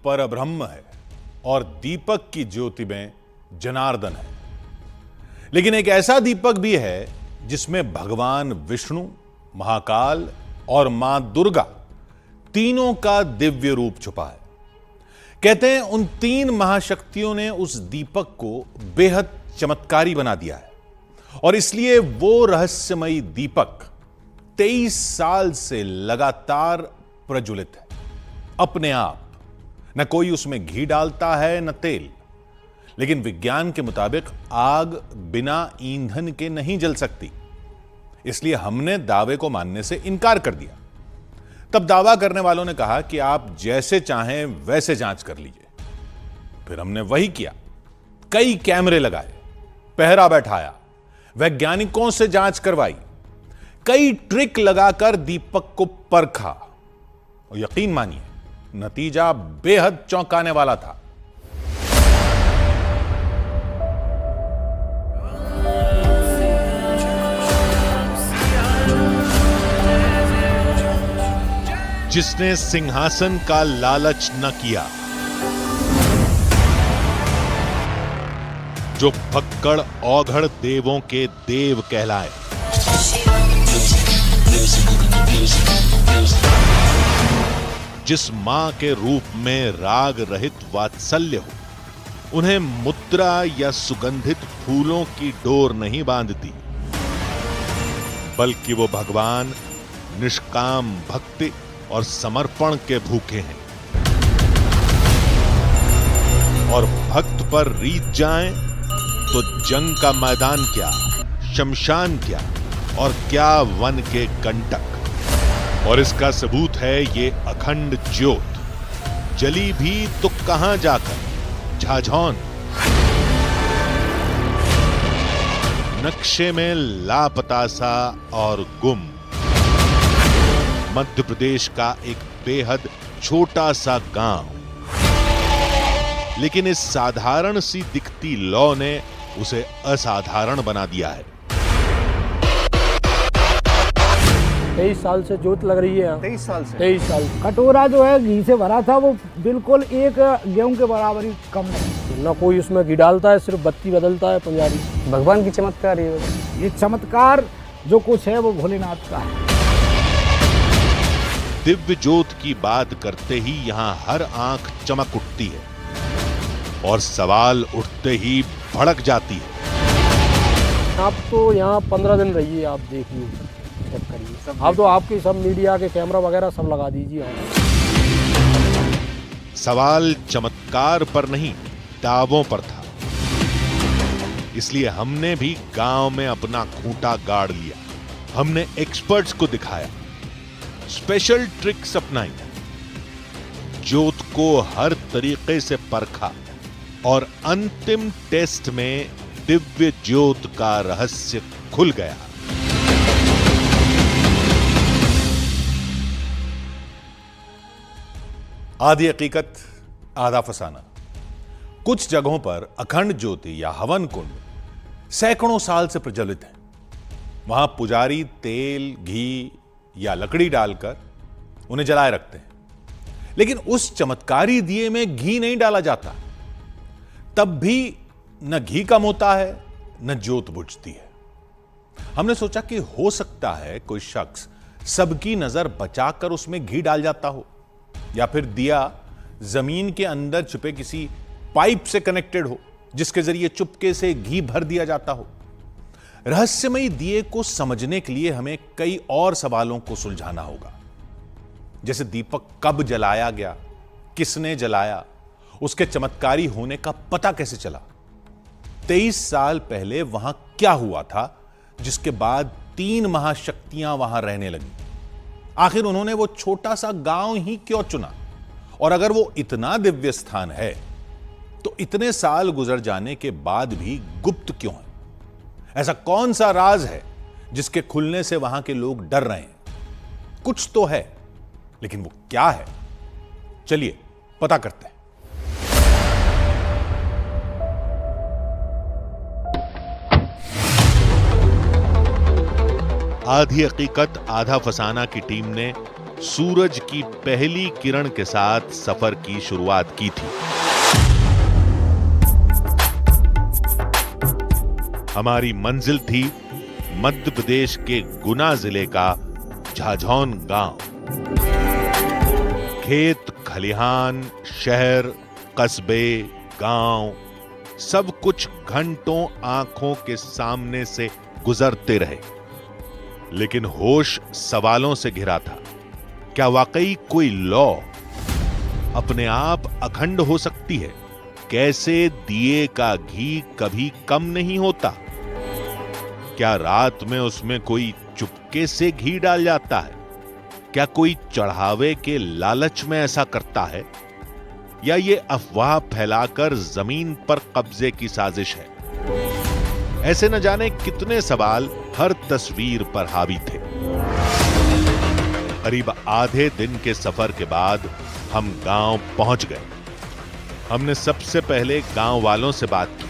परब्रह्म है और दीपक की ज्योति में जनार्दन है। लेकिन एक ऐसा दीपक भी है जिसमें भगवान विष्णु, महाकाल और मां दुर्गा तीनों का दिव्य रूप छुपा है। कहते हैं उन तीन महाशक्तियों ने उस दीपक को बेहद चमत्कारी बना दिया है और इसलिए वो रहस्यमयी दीपक 23 साल से लगातार प्रज्वलित है अपने आप। न कोई उसमें घी डालता है न तेल, लेकिन विज्ञान के मुताबिक आग बिना ईंधन के नहीं जल सकती। इसलिए हमने दावे को मानने से इनकार कर दिया। तब दावा करने वालों ने कहा कि आप जैसे चाहें वैसे जांच कर लीजिए। फिर हमने वही किया, कई कैमरे लगाए, पहरा बैठाया, वैज्ञानिकों से जांच करवाई, कई ट्रिक लगाकर दीपक को परखा और यकीन मानिए नतीजा बेहद चौंकाने वाला था। जिसने सिंहासन का लालच न किया, जो भक्कड़ औघड़ देवों के देव कहलाए, जिस मां के रूप में राग रहित वात्सल्य हो, उन्हें मुद्रा या सुगंधित फूलों की डोर नहीं बांधती, बल्कि वो भगवान निष्काम भक्ति और समर्पण के भूखे हैं। और भक्त पर रीत जाएं तो जंग का मैदान क्या, शमशान क्या और क्या वन के कंटक। और इसका सबूत है ये अखंड ज्योत, जली भी तो कहां जाकर, झाझौन। नक्शे में लापता सा और गुम, मध्य प्रदेश का एक बेहद छोटा सा गांव। लेकिन इस साधारण सी दिखती लौ ने उसे असाधारण बना दिया है। 23 साल से जोत लग रही है। 23 साल से? 23 साल। कटोरा जो है घी से भरा था, वो बिल्कुल एक गेहूं के बराबर ही कम है। ना कोई उसमें घी डालता है, सिर्फ बत्ती बदलता है पुजारी। भगवान की चमत्कार ये चमत्कार जो कुछ है वो भोलेनाथ का है। दिव्य ज्योत की बात करते ही यहां हर आंख चमक उठती है और सवाल उठते ही भड़क जाती है। आप तो यहाँ 15 दिन रहिए, आप देखिए, चेक करिए। आप तो आपके सब मीडिया के कैमरा वगैरह सब लगा दीजिए। सवाल चमत्कार पर नहीं, दावों पर था। इसलिए हमने भी गांव में अपना खूंटा गाड़ लिया। हमने एक्सपर्ट्स को दिखाया, स्पेशल ट्रिक्स अपनाई, ज्योत को हर तरीके से परखा और अंतिम टेस्ट में दिव्य ज्योत का रहस्य खुल गया। आधी हकीकत आधा फसाना। कुछ जगहों पर अखंड ज्योति या हवन कुंड सैकड़ों साल से प्रज्वलित है। वहां पुजारी तेल, घी या लकड़ी डालकर उन्हें जलाए रखते हैं, लेकिन उस चमत्कारी दिए में घी नहीं डाला जाता। तब भी न घी कम होता है न ज्योत बुझती है। हमने सोचा कि हो सकता है कोई शख्स सबकी नजर बचाकर उसमें घी डाल जाता हो, या फिर दिया जमीन के अंदर छुपे किसी पाइप से कनेक्टेड हो जिसके जरिए चुपके से घी भर दिया जाता हो। रहस्यमयी दिए को समझने के लिए हमें कई और सवालों को सुलझाना होगा, जैसे दीपक कब जलाया गया, किसने जलाया, उसके चमत्कारी होने का पता कैसे चला, 23 साल पहले वहां क्या हुआ था जिसके बाद 3 महाशक्तियां वहां रहने लगी। आखिर उन्होंने वो छोटा सा गांव ही क्यों चुना, और अगर वो इतना दिव्य स्थान है तो इतने साल गुजर जाने के बाद भी गुप्त क्यों है? ऐसा कौन सा राज है जिसके खुलने से वहां के लोग डर रहे हैं? कुछ तो है, लेकिन वो क्या है? चलिए पता करते हैं। आधी हकीकत आधा फसाना की टीम ने सूरज की पहली किरण के साथ सफर की शुरुआत की थी। हमारी मंजिल थी मध्य प्रदेश के गुना जिले का झाझौन गांव। खेत, खलिहान, शहर, कस्बे, गांव, सब कुछ घंटों आंखों के सामने से गुजरते रहे, लेकिन होश सवालों से घिरा था। क्या वाकई कोई लौ अपने आप अखंड हो सकती है? कैसे दिए का घी कभी कम नहीं होता? क्या रात में उसमें कोई चुपके से घी डाल जाता है? क्या कोई चढ़ावे के लालच में ऐसा करता है, या ये अफवाह फैलाकर जमीन पर कब्जे की साजिश है? ऐसे न जाने कितने सवाल हर तस्वीर पर हावी थे। करीब आधे दिन के सफर के बाद हम गांव पहुंच गए। हमने सबसे पहले गांव वालों से बात की।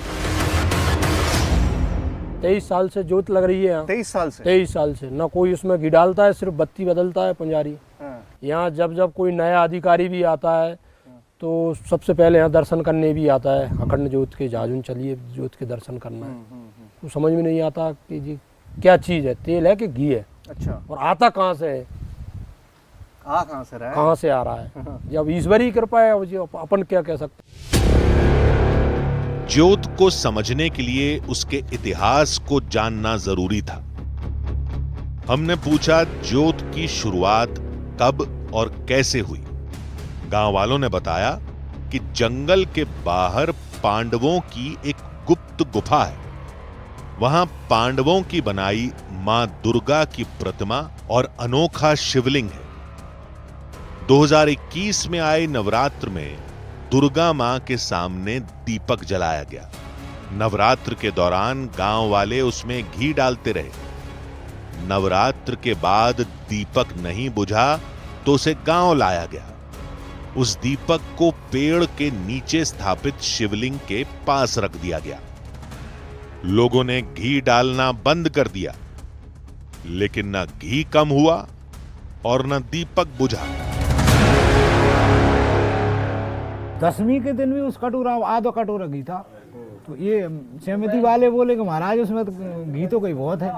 23 साल से जोत लग रही है यहाँ। 23 साल से? 23 साल से ना कोई उसमें घी डालता है, सिर्फ बत्ती बदलता है पुजारी। यहाँ जब जब कोई नया अधिकारी भी आता है तो सबसे पहले यहाँ दर्शन करने भी आता है। अखंड जोत के झाझुन चलिए जोत के दर्शन करना है। तो समझ में नहीं आता कि जी क्या चीज़ है, तेल है कि घी है। अच्छा। और आता कहाँ से है, कहाँ से रहा है, कहाँ से आ रहा है? जब ईश्वरी कृपा है, अब अपन क्या कह सकते। ज्योत को समझने के लिए उसके इतिहास को जानना जरूरी था। हमने पूछा ज्योत की शुरुआत कब और कैसे हुई। गांव वालों ने बताया कि जंगल के बाहर पांडवों की एक गुप्त गुफा है। वहां पांडवों की बनाई मां दुर्गा की प्रतिमा और अनोखा शिवलिंग है। 2021 में आए नवरात्र में दुर्गा मां के सामने दीपक जलाया गया। नवरात्र के दौरान गांव वाले उसमें घी डालते रहे। नवरात्र के बाद दीपक नहीं बुझा तो उसे गांव लाया गया। उस दीपक को पेड़ के नीचे स्थापित शिवलिंग के पास रख दिया गया। लोगों ने घी डालना बंद कर दिया, लेकिन न घी कम हुआ और न दीपक बुझा। 10वीं के दिन भी उस कटोरा आधा कटोरा घी था। तो ये समिति वाले बोले कि महाराज उसमें तो घी तो कोई बहुत है,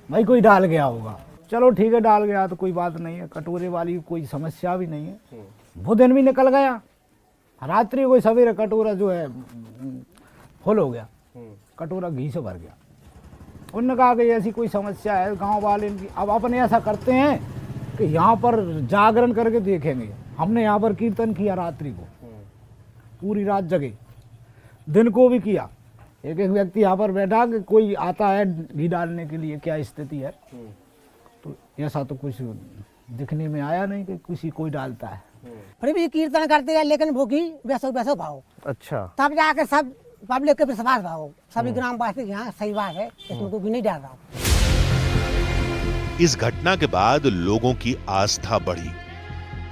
भाई कोई डाल गया होगा। चलो ठीक है, डाल गया तो कोई बात नहीं है, कटोरे वाली कोई समस्या भी नहीं है। वो दिन भी निकल गया। रात्रि कोई सवेरे कटोरा जो है फुल हो गया, कटोरा घी से भर गया। उन्होंने कहा कि ऐसी कोई समस्या है गांव वाले की। अब अपन ऐसा करते हैं कि यहाँ पर जागरण करके देखेंगे। हमने यहाँ पर कीर्तन किया रात्रि को, पूरी रात जगे, दिन को भी किया। एक एक व्यक्ति यहाँ पर बैठा कि कोई आता है घी डालने के लिए, क्या स्थिति है। तो ऐसा तो कुछ दिखने में आया नहीं कि किसी कोई डालता है। फिर भी कीर्तन करते हैं, लेकिन वो घी वैसो वैसो भाव। अच्छा। तब जाकर सब पब्लिक के विश्वास भाव, सभी ग्रामवासी यहाँ सही बात है, इसमें कोई नहीं डाल रहा। इस घटना के बाद लोगों की आस्था बढ़ी,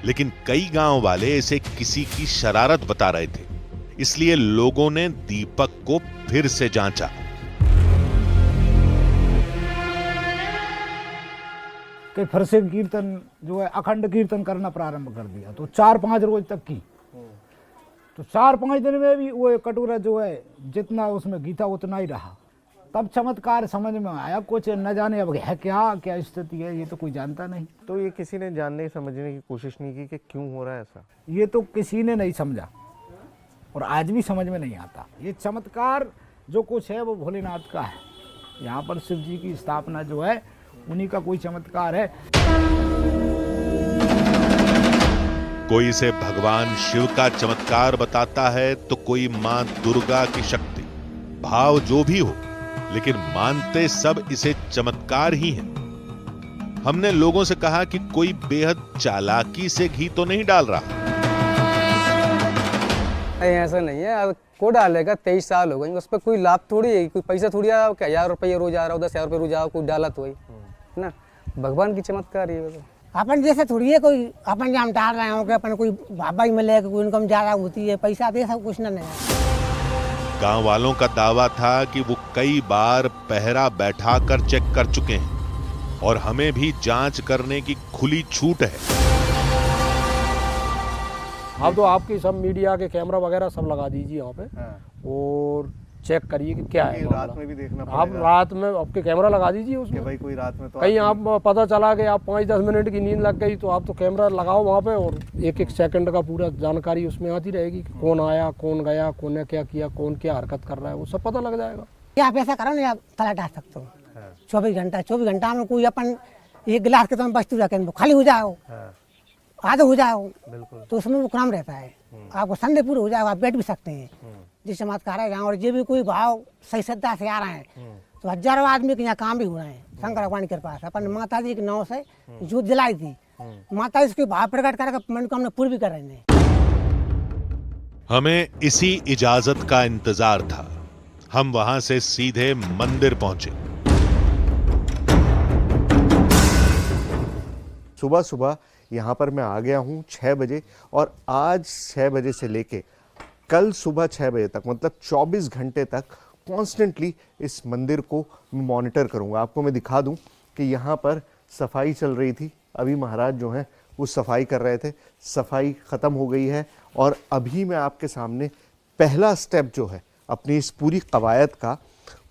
लेकिन कई गांव वाले इसे किसी की शरारत बता रहे थे। इसलिए लोगों ने दीपक को फिर से जांचा। कि फिर से कीर्तन जो है अखंड कीर्तन करना प्रारंभ कर दिया। तो 4-5 रोज तक की। तो 4-5 दिन में भी वो कटोरा जो है जितना उसमें घी था उतना ही रहा। तब चमत्कार समझ में आया। कुछ न जाने अब है क्या स्थिति है, ये तो कोई जानता नहीं। तो ये किसी ने जानने समझने की कोशिश नहीं की कि क्यों हो रहा है ऐसा? ये तो किसी ने नहीं समझा और आज भी समझ में नहीं आता। ये चमत्कार जो कुछ है वो भोलेनाथ का है। यहाँ पर शिव जी की स्थापना जो है उन्हीं का कोई चमत्कार है। कोई इसे भगवान शिव का चमत्कार बताता है तो कोई मां दुर्गा की शक्ति। भाव जो भी हो, लेकिन मानते सब इसे चमत्कार ही है। हमने लोगों से कहा कि कोई बेहद चालाकी से घी तो नहीं डाल रहा। ऐसा नहीं है, अब को डालेगा। 23 साल हो गए, उस पर कोई लाभ थोड़ी है, कोई पैसा थोड़ी आ रहा हो। क्या 1000 रुपये रोज आ रहा हो, 10,000 रुपये रोज आ रहा हो, कोई डाला तो वही ना। भगवान की चमत्कार है। अपन जैसे थोड़ी है कोई अपन हम डाल रहे हो कि अपन कोई बाबा ही मिले, कोई इनकम ज्यादा होती है, पैसा दे, सब कुछ नहीं है। गांव वालों का दावा था कि वो कई बार पहरा बैठाकर चेक कर चुके हैं, और हमें भी जांच करने की खुली छूट है। अब तो आपकी सब मीडिया के कैमरा वगैरह सब लगा दीजिए यहाँ पे और चेक करिए कि क्या है रात मामला। में भी देखना आप पड़ेगा रात में आपके कैमरा लगा दीजिए कि उसमें। भाई कोई रात में तो कहीं आप पता चला कि आप 5-10 मिनट की नींद लग गई तो आप तो कैमरा लगाओ वहाँ पे और एक एक सेकंड का पूरा जानकारी उसमें आती रहेगी कि कौन आया, कौन गया, कौन ने क्या किया, कौन क्या हरकत कर रहा है, वो सब पता लग जाएगा। या आप ऐसा करो ना, आप तला डाल सकते हो 24 घंटा में कोई अपन एक गिलास के तुम वस्तु रखें वो खाली हो जाओ, आधा हो जाओ, तो उसमें वो काम रहता है। आपको संडे पूरे हो जाएगा, आप बैठ भी सकते हैं। जिस चमत्कार है और जो भी कोई भाव सही श्रद्धा से आ रहे हैं तो हजारों आदमी के यहाँ काम भी हो रहे हैं शंकर भगवान के कृपा से। अपन माता जी के नाव से जोत जलाई थी, माता जी के भाव प्रकट करके मनोकामना पूरी भी कर रहे हैं। हमें इसी इजाजत का इंतजार था। हम वहां से सीधे मंदिर पहुंचे। सुबह सुबह यहाँ पर मैं आ गया हूँ 6 बजे और आज 6 बजे से लेके कल सुबह 6 बजे तक मतलब 24 घंटे तक कॉन्स्टेंटली इस मंदिर को मॉनिटर करूँगा। आपको मैं दिखा दूँ कि यहाँ पर सफाई चल रही थी, अभी महाराज जो हैं वो सफाई कर रहे थे, सफाई ख़त्म हो गई है और अभी मैं आपके सामने पहला स्टेप जो है अपनी इस पूरी कवायद का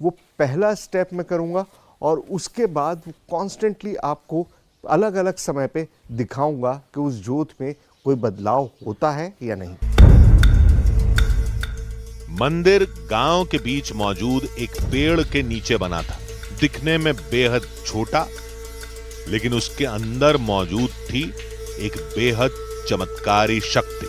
वो पहला स्टेप मैं करूँगा और उसके बाद कॉन्स्टेंटली आपको अलग अलग समय पे दिखाऊंगा कि उस जोत में कोई बदलाव होता है या नहीं। मंदिर गांव के बीच मौजूद एक पेड़ के नीचे बना था। दिखने में बेहद छोटा, लेकिन उसके अंदर मौजूद थी एक बेहद चमत्कारी शक्ति।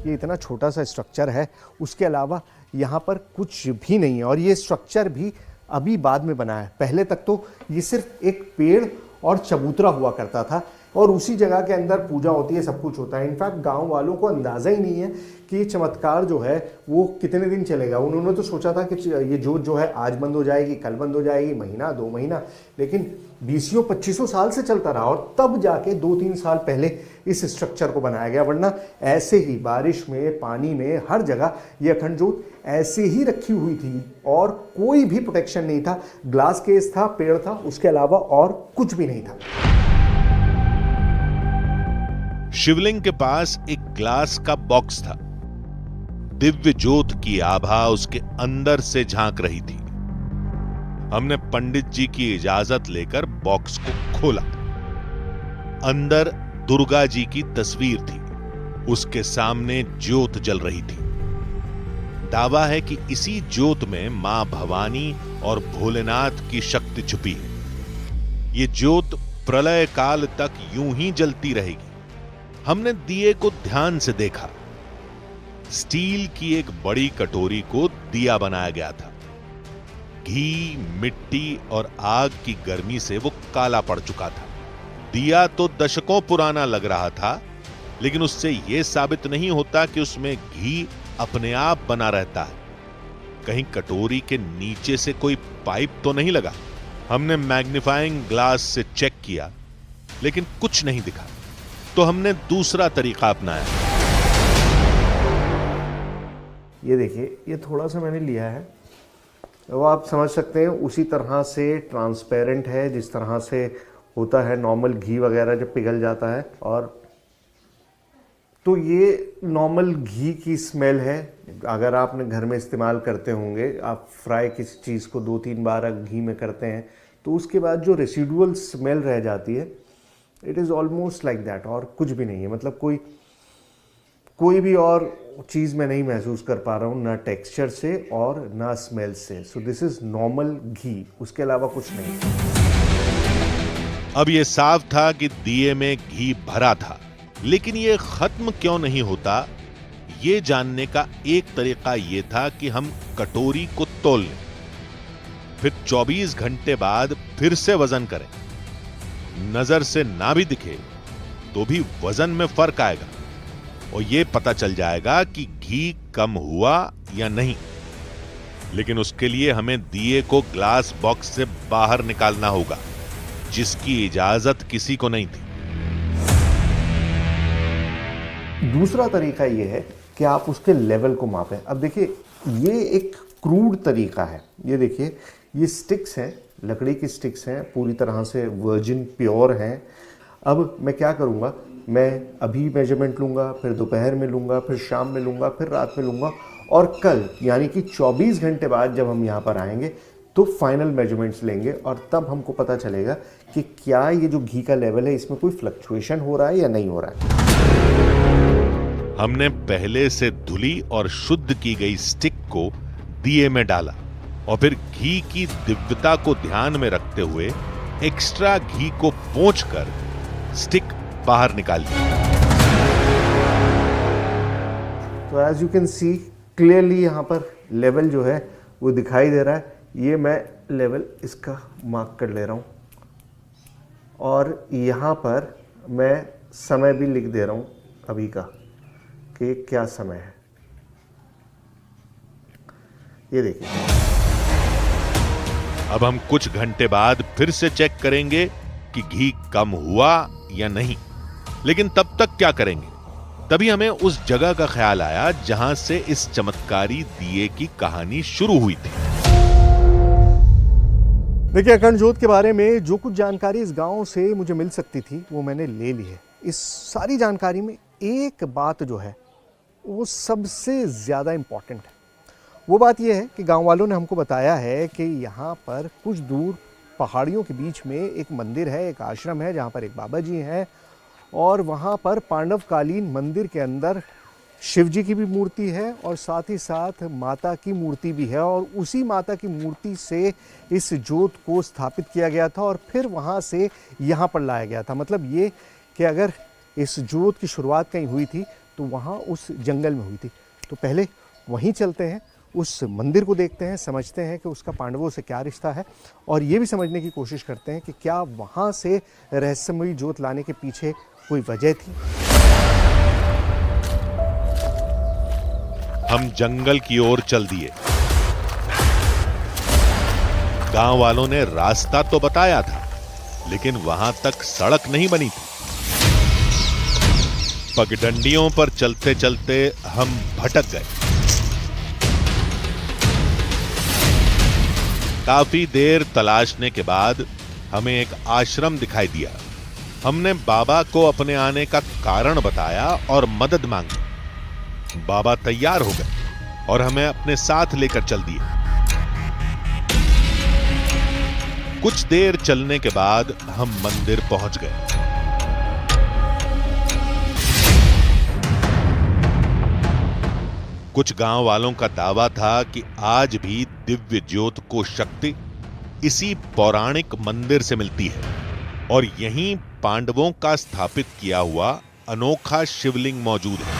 ये इतना छोटा सा स्ट्रक्चर है, उसके अलावा यहाँ पर कुछ भी नहीं है और ये स्ट्रक्चर भी अभी बाद में बना है। पहले तक तो ये सिर्फ एक पेड़ और चबूतरा हुआ करता था और उसी जगह के अंदर पूजा होती है, सब कुछ होता है। इनफैक्ट गांव वालों को अंदाज़ा ही नहीं है कि ये चमत्कार जो है वो कितने दिन चलेगा। उन्होंने तो सोचा था कि ये जोत जो है आज बंद हो जाएगी, कल बंद हो जाएगी, महीना 2 महीना, लेकिन 20-25 साल से चलता रहा और तब जाके 2-3 साल पहले इस स्ट्रक्चर को बनाया गया। वरना ऐसे ही बारिश में, पानी में, हर जगह ये अखंड जोत ऐसे ही रखी हुई थी और कोई भी प्रोटेक्शन नहीं था। ग्लास केस था, पेड़ था, उसके अलावा और कुछ भी नहीं था। शिवलिंग के पास एक ग्लास का बॉक्स था। दिव्य जोत की आभा उसके अंदर से झांक रही थी। हमने पंडित जी की इजाजत लेकर बॉक्स को खोला। अंदर दुर्गा जी की तस्वीर थी, उसके सामने ज्योत जल रही थी। दावा है कि इसी ज्योत में मां भवानी और भोलेनाथ की शक्ति छुपी है। ये ज्योत प्रलय काल तक यूं ही जलती रहेगी। हमने दिए को ध्यान से देखा। स्टील की एक बड़ी कटोरी को दिया बनाया गया था। घी, मिट्टी और आग की गर्मी से वो काला पड़ चुका था। दिया तो दशकों पुराना लग रहा था, लेकिन उससे यह साबित नहीं होता कि उसमें घी अपने आप बना रहता है। कहीं कटोरी के नीचे से कोई पाइप तो नहीं लगा। हमने मैग्नीफाइंग ग्लास से चेक किया, लेकिन कुछ नहीं दिखा। तो हमने दूसरा तरीका अपनाया। ये देखिए, ये थोड़ा सा मैंने लिया है, वो आप समझ सकते हैं उसी तरह से ट्रांसपेरेंट है जिस तरह से होता है नॉर्मल घी वगैरह जब पिघल जाता है। और तो ये नॉर्मल घी की स्मेल है। अगर आपने घर में इस्तेमाल करते होंगे, आप फ्राई किसी चीज़ को 2-3 बार घी में करते हैं तो उसके बाद जो रेसिडुअल स्मेल रह जाती है, it is almost like that. और कुछ भी नहीं है, मतलब कोई भी और चीज़ मैं नहीं महसूस कर पा रहा हूँ, ना टेक्सचर से और ना स्मेल से। सो दिस इज़ नॉर्मल घी, उसके अलावा कुछ नहीं। अब यह साफ था कि दिए में घी भरा था, लेकिन यह खत्म क्यों नहीं होता, यह जानने का एक तरीका यह था कि हम कटोरी को तोल लें, फिर 24 घंटे बाद फिर से वजन करें। नजर से ना भी दिखे तो भी वजन में फर्क आएगा और यह पता चल जाएगा कि घी कम हुआ या नहीं। लेकिन उसके लिए हमें दिए को ग्लास बॉक्स से बाहर निकालना होगा, जिसकी इजाजत किसी को नहीं थी। दूसरा तरीका यह है कि आप उसके लेवल को मापें। अब देखिए, ये एक क्रूड तरीका है। ये देखिए, ये स्टिक्स हैं, लकड़ी की स्टिक्स हैं, पूरी तरह से वर्जिन प्योर हैं। अब मैं क्या करूँगा, मैं अभी मेजरमेंट लूँगा, फिर दोपहर में लूँगा, फिर शाम में लूँगा, फिर रात में लूँगा, और कल यानी कि 24 घंटे बाद जब हम यहाँ पर आएंगे तो फाइनल मेजरमेंट्स लेंगे, और तब हमको पता चलेगा कि क्या ये जो घी का लेवल है इसमें कोई फ्लक्चुएशन हो रहा है या नहीं हो रहा है। हमने पहले से धुली और शुद्ध की गई स्टिक को दिए में डाला और फिर घी की दिव्यता को ध्यान में रखते हुए एक्स्ट्रा घी को पोंछकर स्टिक बाहर निकाल ली। तो as you can see clearly यहाँ पर लेवल जो है वो दिखाई दे रहा है। ये मैं लेवल इसका मार्क कर ले रहा हूँ, और यहाँ पर मैं समय भी लिख दे रहा हूँ अभी का कि क्या समय है। ये देखिए, अब हम कुछ घंटे बाद फिर से चेक करेंगे कि घी कम हुआ या नहीं, लेकिन तब तक क्या करेंगे? तभी हमें उस जगह का ख्याल आया जहां से इस चमत्कारी दिए की कहानी शुरू हुई थी। देखिए, अखंड ज्योत के बारे में जो कुछ जानकारी इस गांव से मुझे मिल सकती थी वो मैंने ले ली है। इस सारी जानकारी में एक बात जो है वो सबसे ज़्यादा इम्पॉर्टेंट है। वो बात ये है कि गांव वालों ने हमको बताया है कि यहाँ पर कुछ दूर पहाड़ियों के बीच में एक मंदिर है, एक आश्रम है जहाँ पर एक बाबा जी हैं, और वहाँ पर पांडवकालीन मंदिर के अंदर शिव जी की भी मूर्ति है और साथ ही साथ माता की मूर्ति भी है, और उसी माता की मूर्ति से इस जोत को स्थापित किया गया था और फिर वहाँ से यहाँ पर लाया गया था। मतलब ये कि अगर इस जोत की शुरुआत कहीं हुई थी तो वहाँ उस जंगल में हुई थी। तो पहले वहीं चलते हैं, उस मंदिर को देखते हैं, समझते हैं कि उसका पांडवों से क्या रिश्ता है, और ये भी समझने की कोशिश करते हैं कि क्या वहाँ से रहस्यमयी जोत लाने के पीछे कोई वजह थी। हम जंगल की ओर चल दिए। गांव वालों ने रास्ता तो बताया था, लेकिन वहां तक सड़क नहीं बनी थी। पगडंडियों पर चलते चलते हम भटक गए। काफी देर तलाशने के बाद हमें एक आश्रम दिखाई दिया। हमने बाबा को अपने आने का कारण बताया और मदद मांगी। बाबा तैयार हो गए और हमें अपने साथ लेकर चल दिए। कुछ देर चलने के बाद हम मंदिर पहुंच गए। कुछ गांव वालों का दावा था कि आज भी दिव्य ज्योत को शक्ति इसी पौराणिक मंदिर से मिलती है, और यहीं पांडवों का स्थापित किया हुआ अनोखा शिवलिंग मौजूद है।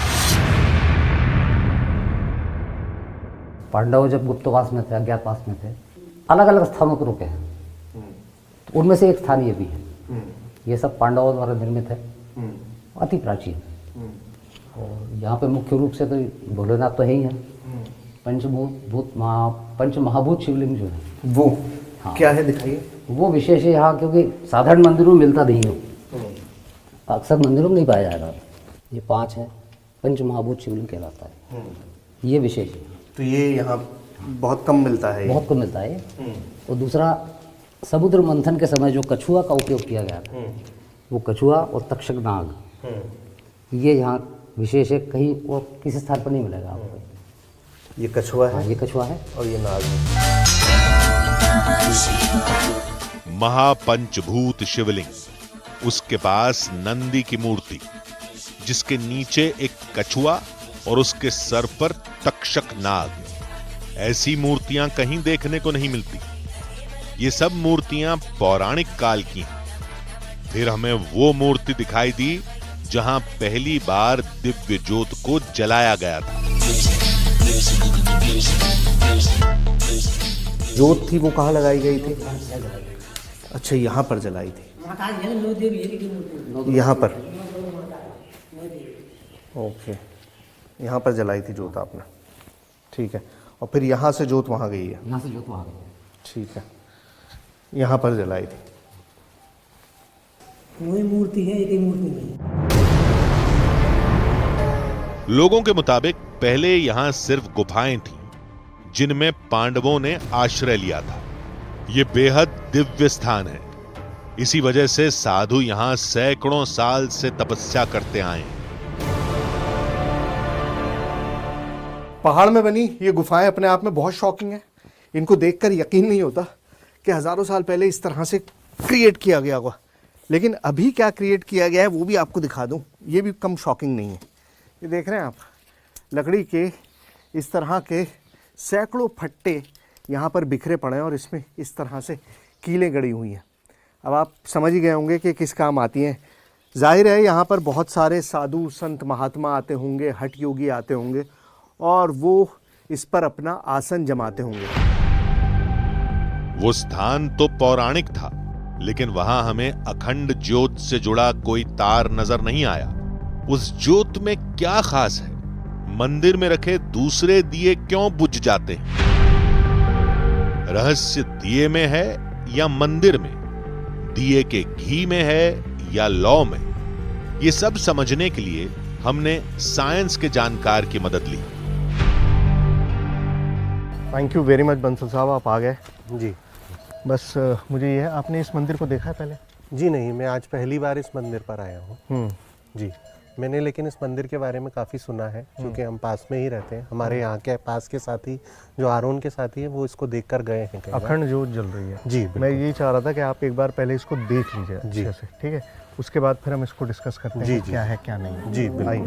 पांडव जब गुप्तवास में थे, अज्ञातवास में थे, अलग अलग स्थानों पर रुके हैं, तो उनमें से एक स्थान ये भी है। ये सब पांडवों द्वारा निर्मित है, अति प्राचीन। और यहाँ पे मुख्य रूप से तो भोलेनाथ तो है ही है। पंच महाभूत शिवलिंग जो है वो हाँ, क्या है, दिखाइए। वो विशेष है यहाँ, क्योंकि साधारण मंदिरों में मिलता नहीं है, अक्सर मंदिरों में नहीं पाया जाएगा। ये 5 है, पंच महाभूत शिवलिंग कहलाता है। ये विशेष है। तो ये यहाँ बहुत कम मिलता है, बहुत कम मिलता है। और दूसरा, समुद्र मंथन के समय जो कछुआ का उपयोग किया गया था, वो कछुआ और तक्षक नाग, ये यहाँ विशेष है। कहीं और किसी स्थान पर नहीं मिलेगा आपको। ये कछुआ हाँ, है, ये कछुआ है और ये नाग है। महापंचभूत शिवलिंग, उसके पास नंदी की मूर्ति जिसके नीचे एक कछुआ और उसके सर पर तक्षक नाग। ऐसी मूर्तियां कहीं देखने को नहीं मिलती। ये सब मूर्तियां पौराणिक काल की हैं। फिर हमें वो मूर्ति दिखाई दी जहां पहली बार दिव्य ज्योत को जलाया गया था। जोत थी वो कहाँ लगाई गई थी? अच्छा, यहाँ पर जलाई थी, यहाँ पर। ओके, यहाँ पर जलाई थी जोत आपने, ठीक है। और फिर यहाँ से जोत वहाँ गई है? यहाँ से जोत वहाँ गई है, ठीक है। यहाँ पर जलाई थी। वही मूर्ति है, एक ही मूर्ति नहीं। लोगों के मुताबिक पहले यहां सिर्फ गुफाएं थीं जिनमें पांडवों ने आश्रय लिया था, ये बेहद दिव्य स्थान है। इसी वजह से साधु यहां सैकड़ों साल से तपस्या करते आए हैं। पहाड़ में बनी ये गुफाएं अपने आप में बहुत शॉकिंग है। इनको देखकर यकीन नहीं होता कि हजारों साल पहले इस तरह से क्रिएट किया गया होगा। लेकिन अभी क्या क्रिएट किया गया है वो भी आपको दिखा दूं, ये भी कम शॉकिंग नहीं है। ये देख रहे हैं आप, लकड़ी के इस तरह के सैकड़ों फट्टे यहाँ पर बिखरे पड़े हैं और इसमें इस तरह से कीलें गड़ी हुई हैं। अब आप समझ ही गए होंगे कि किस काम आती हैं। जाहिर है यहाँ पर बहुत सारे साधु संत महात्मा आते होंगे, हठ योगी आते होंगे और वो इस पर अपना आसन जमाते होंगे। वो स्थान तो पौराणिक था, लेकिन वहां हमें अखंड ज्योत से जुड़ा कोई तार नजर नहीं आया। उस ज्योत में क्या खास है? मंदिर में रखे दूसरे दिए क्यों बुझ जाते हैं? रहस्य दिए में है या मंदिर में? दिए के घी में है या लौ में? ये सब समझने के लिए हमने साइंस के जानकार की मदद ली। Thank you very much Bansal साहब, आप आ गए। जी बस मुझे ये है, आपने इस मंदिर को देखा है पहले? जी नहीं, मैं आज पहली बार इस मंदिर पर आया हूँ। जी मैंने लेकिन इस मंदिर के बारे में काफ़ी सुना है, क्योंकि हम पास में ही रहते हैं। हमारे यहाँ के पास के साथी जो आरोन के साथी हैं वो इसको देखकर गए हैं कई बार। अखंड ज्योत जल रही है। जी मैं यही चाह रहा था कि आप एक बार पहले इसको देख लीजिए जी। अच्छे से, ठीक है? उसके बाद फिर हम इसको डिस्कस करते हैं जी, कि जी। क्या है क्या नहीं है। जी बिल्कुल। आइए।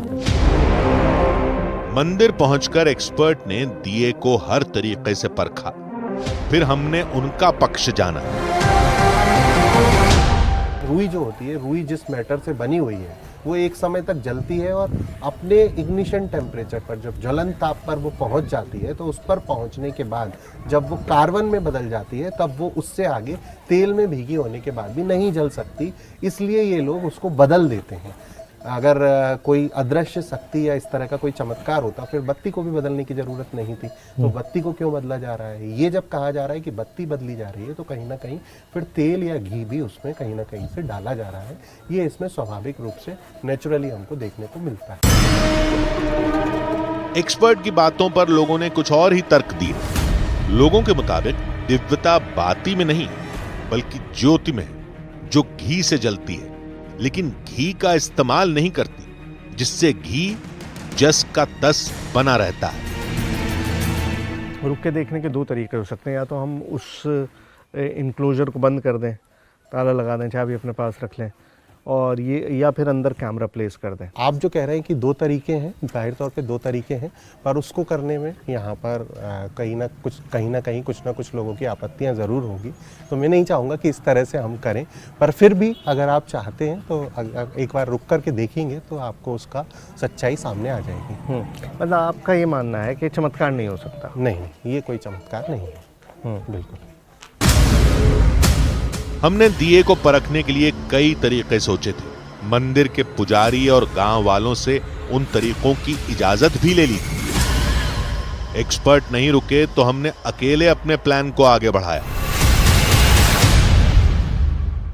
मंदिर पहुंचकर एक्सपर्ट ने दिए को हर तरीके से परखा। फिर हमने उनका पक्ष जाना। रुई जो होती है, रुई जिस मैटर से बनी हुई है वो एक समय तक जलती है और अपने इग्निशन टेम्परेचर पर, जब ज्वलन ताप पर वो पहुंच जाती है, तो उस पर पहुंचने के बाद जब वो कार्बन में बदल जाती है तब वो उससे आगे तेल में भीगी होने के बाद भी नहीं जल सकती। इसलिए ये लोग उसको बदल देते हैं। अगर कोई अदृश्य शक्ति या इस तरह का कोई चमत्कार होता फिर बत्ती को भी बदलने की ज़रूरत नहीं थी। तो बत्ती को क्यों बदला जा रहा है? ये जब कहा जा रहा है कि बत्ती बदली जा रही है तो कहीं ना कहीं फिर तेल या घी भी उसमें कहीं ना कहीं से डाला जा रहा है। ये इसमें स्वाभाविक रूप से नेचुरली हमको देखने को मिलता है। एक्सपर्ट की बातों पर लोगों ने कुछ और ही तर्क दिए। लोगों के मुताबिक दिव्यता बाती में नहीं बल्कि ज्योति में है, जो घी से जलती है, लेकिन घी का इस्तेमाल नहीं करती, जिससे घी जस का तस बना रहता है। रुक के देखने के दो तरीके हो सकते हैं। या तो हम उस इनक्लोजर को बंद कर दें, ताला लगा दें, चाबी अपने पास रख लें, और ये या फिर अंदर कैमरा प्लेस कर दें। आप जो कह रहे हैं कि दो तरीके हैं, जाहिर तौर पे दो तरीके हैं, पर उसको करने में यहाँ पर कहीं ना कहीं कुछ ना कुछ लोगों की आपत्तियाँ ज़रूर होगी। तो मैं नहीं चाहूँगा कि इस तरह से हम करें, पर फिर भी अगर आप चाहते हैं तो एक बार रुक करके देखेंगे तो आपको उसका सच्चाई सामने आ जाएगी। मतलब आपका ये मानना है कि चमत्कार नहीं हो सकता? नहीं, ये कोई चमत्कार नहीं है। बिल्कुल। हमने दिए को परखने के लिए कई तरीके सोचे थे। मंदिर के पुजारी और गांव वालों से उन तरीकों की इजाजत भी ले ली थी। एक्सपर्ट नहीं रुके तो हमने अकेले अपने प्लान को आगे बढ़ाया।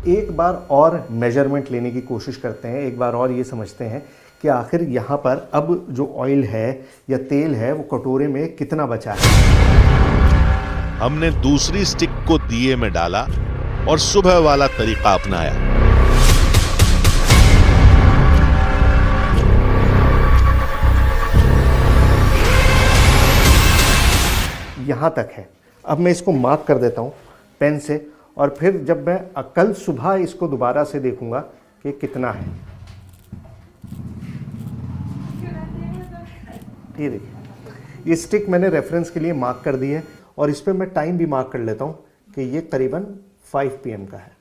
एक बार और मेजरमेंट लेने की कोशिश करते हैं, एक बार और ये समझते हैं कि आखिर यहाँ पर अब जो ऑयल है या तेल है वो कटोरे में कितना बचा है। हमने दूसरी स्टिक को दिए में डाला और सुबह वाला तरीका अपनाया। यहाँ तक है। अब मैं इसको मार्क कर देता हूँ पेन से, और फिर जब मैं कल सुबह इसको दोबारा से देखूंगा कि कितना है। ये देखिए, ये स्टिक मैंने रेफरेंस के लिए मार्क कर दी है और इस पर मैं टाइम भी मार्क कर लेता हूँ कि ये करीबन 5 PM का है।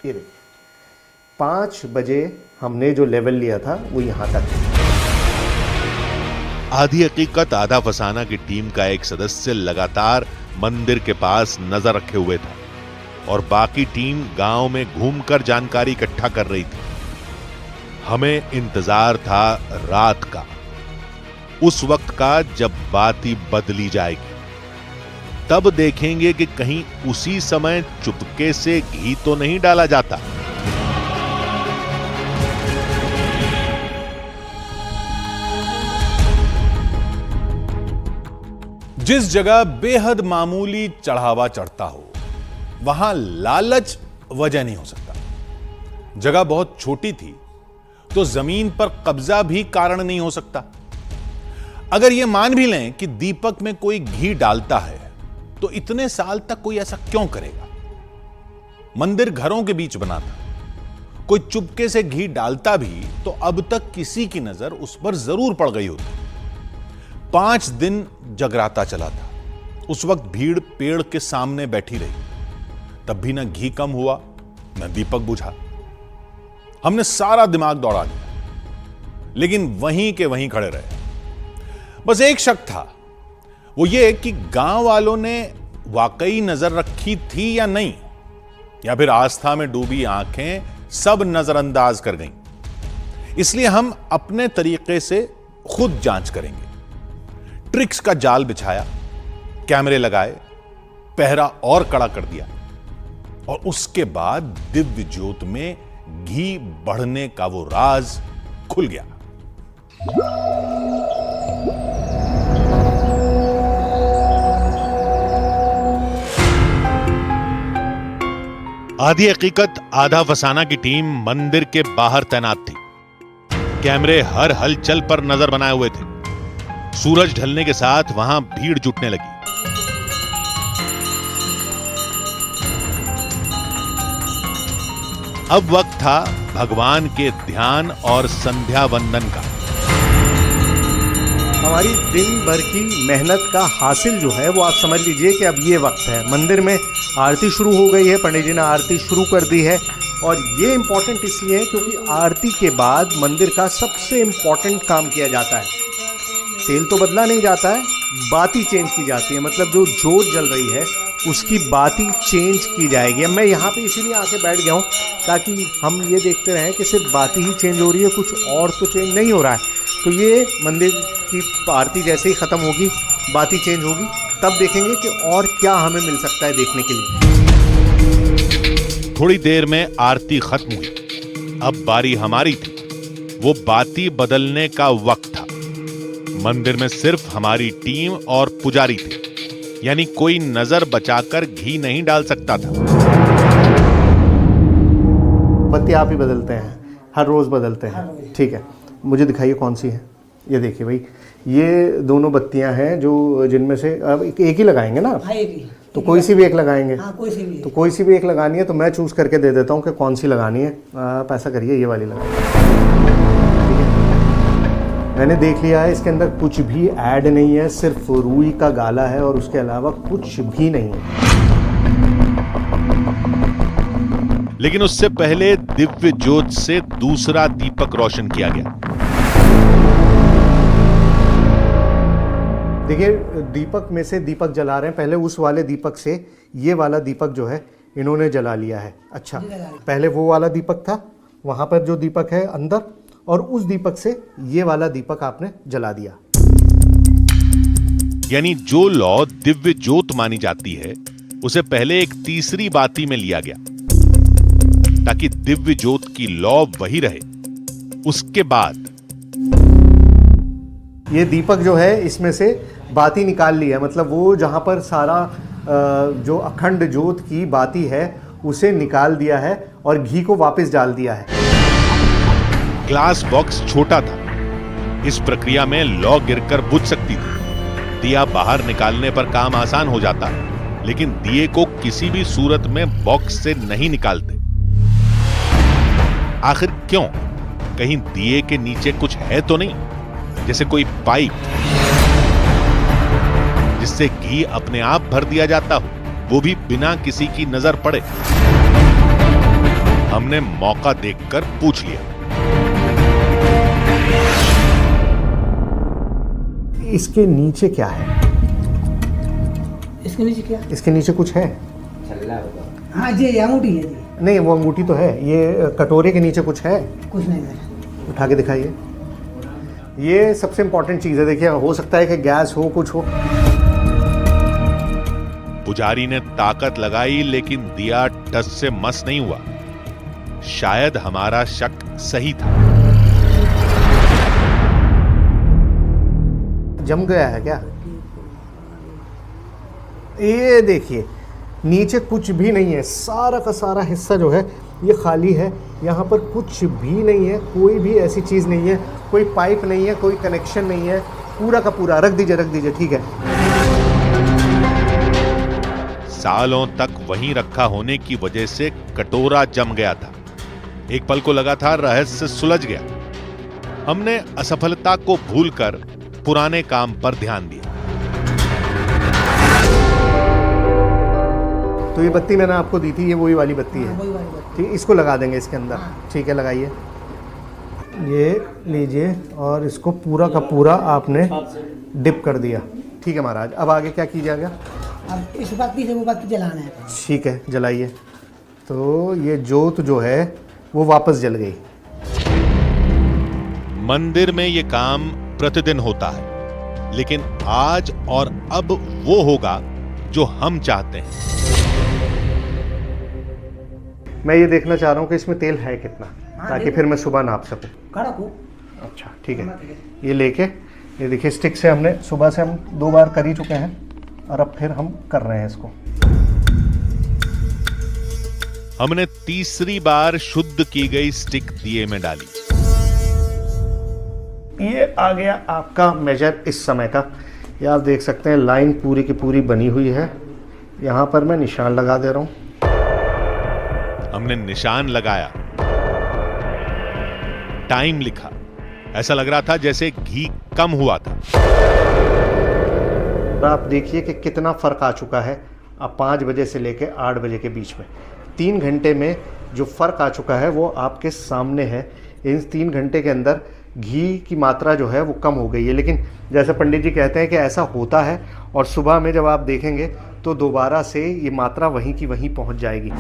ये देखिए, 5 बजे हमने जो लेवल लिया था वो यहां तक है। आधी हकीकत आधा फसाना की टीम का एक सदस्य लगातार मंदिर के पास नजर रखे हुए था और बाकी टीम गांव में घूमकर जानकारी इकट्ठा कर रही थी। हमें इंतजार था रात का, उस वक्त का जब बाती बदली जाएगी। तब देखेंगे कि कहीं उसी समय चुपके से घी तो नहीं डाला जाता। जिस जगह बेहद मामूली चढ़ावा चढ़ता हो वहां लालच वजह नहीं हो सकता। जगह बहुत छोटी थी तो जमीन पर कब्जा भी कारण नहीं हो सकता। अगर यह मान भी लें कि दीपक में कोई घी डालता है तो इतने साल तक कोई ऐसा क्यों करेगा? मंदिर घरों के बीच बना था, कोई चुपके से घी डालता भी तो अब तक किसी की नजर उस पर जरूर पड़ गई होती। 5 दिन जगराता चला था। उस वक्त भीड़ पेड़ के सामने बैठी रही, तब भी ना घी कम हुआ न दीपक बुझा। हमने सारा दिमाग दौड़ा दिया, लेकिन वहीं के वहीं खड़े रहे। बस एक शक था, वो ये कि गांव वालों ने वाकई नजर रखी थी या नहीं, या फिर आस्था में डूबी आंखें सब नजरअंदाज कर गईं। इसलिए हम अपने तरीके से खुद जांच करेंगे। ट्रिक्स का जाल बिछाया, कैमरे लगाए, पहरा और कड़ा कर दिया और उसके बाद दिव्य ज्योत में घी बढ़ने का वो राज खुल गया। आधी हकीकत आधा फसाना की टीम मंदिर के बाहर तैनात थी। कैमरे हर हलचल पर नजर बनाए हुए थे। सूरज ढलने के साथ वहां भीड़ जुटने लगी। अब वक्त था भगवान के ध्यान और संध्या वंदन का। हमारी दिन भर की मेहनत का हासिल जो है वो आप समझ लीजिए कि अब ये वक्त है। मंदिर में आरती शुरू हो गई है, पंडित जी ने आरती शुरू कर दी है और ये इम्पोर्टेंट इसलिए है क्योंकि आरती के बाद मंदिर का सबसे इम्पोर्टेंट काम किया जाता है। तेल तो बदला नहीं जाता है, बाती चेंज की जाती है। मतलब जो जोत जल रही है उसकी बाती चेंज की जाएगी। अब मैं यहाँ पे इसीलिए आके बैठ गया हूँ ताकि हम ये देखते रहें कि सिर्फ बाती ही चेंज हो रही है, कुछ और तो चेंज नहीं हो रहा है। तो ये मंदिर की आरती जैसे ही ख़त्म होगी, बाती चेंज होगी, तब देखेंगे कि और क्या हमें मिल सकता है देखने के लिए। थोड़ी देर में आरती खत्म हुई। अब बारी हमारी थी। वो बाती बदलने का वक्त था। मंदिर में सिर्फ हमारी टीम और पुजारी थे, यानी कोई नजर बचाकर घी नहीं डाल सकता था। बत्ती आप ही बदलते हैं? हर रोज बदलते हैं, ठीक है। मुझे दिखाइए कौन सी है। ये देखिए भाई, ये दोनों बत्तियां हैं जो जिनमें से अब एक ही लगाएंगे ना? हाँ, एक ही। तो कोई सी भी एक लगाएंगे? हाँ, कोई सी भी। तो कोई सी भी एक लगानी है तो मैं चूज करके दे देता हूँ कि कौन सी लगानी है। आप ऐसा करिए, ये वाली लगाइए। ठीक है, मैंने देख लिया है, इसके अंदर कुछ भी ऐड नहीं है, सिर्फ रुई का गाला है और उसके अलावा कुछ भी नहीं है। लेकिन उससे पहले दिव्य ज्योत से दूसरा दीपक रोशन किया गया। देखिए, दीपक में से दीपक जला रहे हैं। पहले उस वाले दीपक से ये वाला दीपक जो है इन्होंने जला लिया है। अच्छा, पहले वो वाला दीपक था, वहां पर जो दीपक है अंदर, और उस दीपक से ये वाला दीपक आपने जला दिया। यानी जो लौ दिव्य ज्योत मानी जाती है उसे पहले एक तीसरी बाती में लिया गया ताकि दिव्य ज्योत की लौ वही रहे। उसके बाद ये दीपक जो है इसमें से बाती निकाल ली है। मतलब वो जहां पर सारा जो अखंड ज्योत की बाती है उसे निकाल दिया है और घी को वापस डाल दिया है। ग्लास बॉक्स छोटा था, इस प्रक्रिया में लौ गिरकर बुझ सकती थी। दिया बाहर निकालने पर काम आसान हो जाता, लेकिन दिए को किसी भी सूरत में बॉक्स से नहीं निकालते। आखिर क्यों? कहीं दिए के नीचे कुछ है तो नहीं, जैसे कोई पाइप जिससे घी अपने आप भर दिया जाता हो, वो भी बिना किसी की नजर पड़े। हमने मौका देखकर पूछ लिया। इसके नीचे क्या है? इसके नीचे क्या? इसके नीचे कुछ है? हाँ जी, ये अंगूठी है जी। नहीं, वो अंगूठी तो है। ये कटोरे के नीचे कुछ है? कुछ नहीं है। उठा के दिखाइए। ये सबसे इंपॉर्टेंट चीज है। देखिए, हो सकता है कि गैस हो, कुछ हो। पुजारी ने ताकत लगाई लेकिन दिया टस से मस नहीं हुआ। शायद हमारा शक सही था। जम गया है क्या? ये देखिए नीचे कुछ भी नहीं है, सारा का सारा हिस्सा जो है ये खाली है। यहाँ पर कुछ भी नहीं है, कोई भी ऐसी चीज़ नहीं है, कोई पाइप नहीं है, कोई कनेक्शन नहीं है, पूरा का पूरा। रख दीजिए, ठीक है। सालों तक वहीं रखा होने की वजह से कटोरा जम गया था। एक पल को लगा था रहस्य सुलझ गया। हमने असफलता को भूलकर पुराने काम पर ध्यान दिया। तो ये बत्ती मैंने आपको दी थी, ये वही वाली बत्ती है, ठीक, इसको लगा देंगे इसके अंदर। ठीक है, लगाइए। ये लीजिए और इसको पूरा का पूरा आपने डिप कर दिया। ठीक है महाराज, अब आगे क्या कीजिएगा? अब इस बत्ती से वो बत्ती जलाना है। ठीक है, जलाइए। तो ये जोत जो है वो वापस जल गई। मंदिर में ये काम प्रतिदिन होता है, लेकिन आज और अब वो होगा जो हम चाहते हैं। मैं ये देखना चाह रहा हूँ कि इसमें तेल है कितना, ताकि फिर मैं सुबह नाप सकूँ। कड़क हो। अच्छा ठीक है, ये लेके ये देखिए स्टिक से हमने सुबह से हम 2 बार कर ही चुके हैं और अब फिर हम कर रहे हैं इसको। हमने तीसरी बार शुद्ध की गई स्टिक दिए में डाली। ये आ गया आपका मेजर इस समय का। ये आप देख सकते हैं लाइन पूरी की पूरी बनी हुई है। यहाँ पर मैं निशान लगा दे रहा हूँ। हमने निशान लगाया, टाइम लिखा। ऐसा लग रहा था जैसे घी कम हुआ था। आप देखिए कि कितना फर्क आ चुका है अब 5 बजे से लेके 8 बजे के बीच में। 3 घंटे में जो फर्क आ चुका है वो आपके सामने है। इन 3 घंटे के अंदर घी की मात्रा जो है वो कम हो गई है। लेकिन जैसे पंडित जी कहते हैं कि ऐसा होता है और सुबह में जब आप देखेंगे तो दोबारा से ये मात्रा वहीं की वहीं पहुंच जाएगी।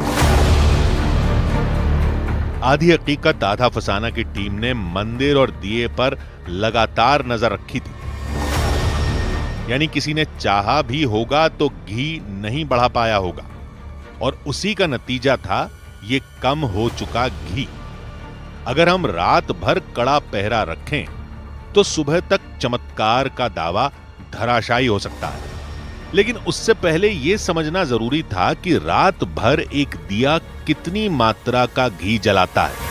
आधी हकीकत आधा फसाना की टीम ने मंदिर और दिए पर लगातार नजर रखी थी। यानी किसी ने चाहा भी होगा तो घी नहीं बढ़ा पाया होगा, और उसी का नतीजा था ये कम हो चुका घी। अगर हम रात भर कड़ा पहरा रखें तो सुबह तक चमत्कार का दावा धराशायी हो सकता है। लेकिन उससे पहले यह समझना जरूरी था कि रात भर एक दिया कितनी मात्रा का घी जलाता है।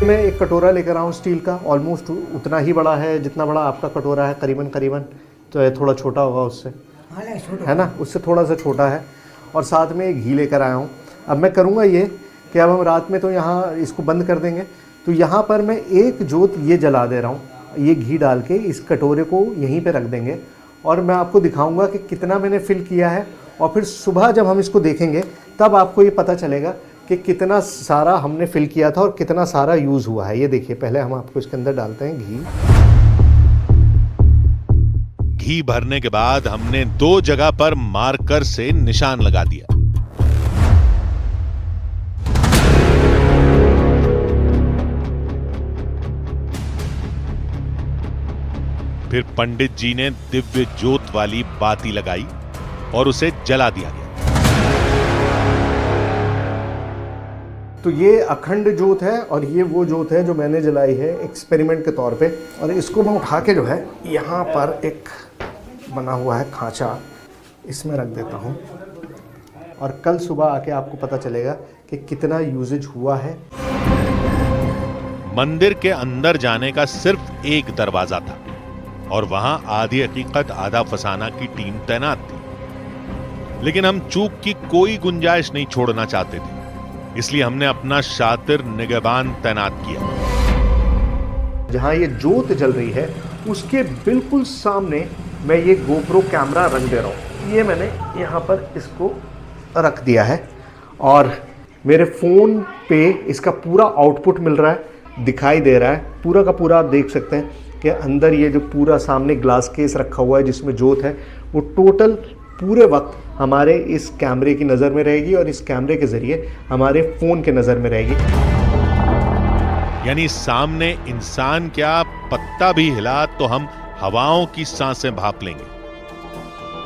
मैं एक कटोरा लेकर आऊँ स्टील का, ऑलमोस्ट उतना ही बड़ा है जितना बड़ा आपका कटोरा है करीबन। तो ये थोड़ा छोटा होगा उससे, है ना, उससे थोड़ा सा छोटा है। और साथ में एक घी लेकर आया हूँ। अब मैं करूँगा ये कि अब हम रात में तो यहाँ इसको बंद कर देंगे। तो यहाँ पर मैं एक जोत ये जला दे रहा हूँ, ये घी डाल के इस कटोरे को यहीं पे रख देंगे और मैं आपको दिखाऊंगा कि कितना मैंने फिल किया है। और फिर सुबह जब हम इसको देखेंगे तब आपको ये पता चलेगा कि कितना सारा हमने फिल किया था और कितना सारा यूज़ हुआ है। ये देखिए, पहले हम आपको इसके अंदर डालते हैं घी। घी भरने के बाद हमने 2 जगह पर मार्कर से निशान लगा दिया। फिर पंडित जी ने दिव्य ज्योत वाली बाती लगाई और उसे जला दिया गया। तो ये अखंड जोत है और ये वो जोत है जो मैंने जलाई है एक्सपेरिमेंट के तौर पे। और इसको मैं उठा के जो है यहाँ पर एक बना हुआ है खांचा, इसमें रख देता हूँ और कल सुबह आके आपको पता चलेगा कि कितना यूजेज हुआ है। मंदिर के अंदर जाने का सिर्फ एक दरवाजा था और वहां आधी हकीकत आधा फसाना की टीम तैनात थी। लेकिन हम चूक की कोई गुंजाइश नहीं छोड़ना चाहते थे, इसलिए हमने अपना शातिर निगहबान तैनात किया। जहां ये जोत जल रही है उसके बिल्कुल सामने मैं ये गोप्रो कैमरा रख दे रहा हूँ। ये मैंने यहाँ पर इसको रख दिया है और मेरे फ़ोन पे इसका पूरा आउटपुट मिल रहा है, दिखाई दे रहा है पूरा का पूरा। आप देख सकते हैं कि अंदर ये जो पूरा सामने ग्लास केस रखा हुआ है जिसमें जोत है वो टोटल पूरे वक्त हमारे इस कैमरे की नज़र में रहेगी और इस कैमरे के ज़रिए हमारे फ़ोन के नज़र में रहेगी। यानी सामने इंसान क्या, पत्ता भी हिला तो हम हवाओं की सांसें भाप लेंगे।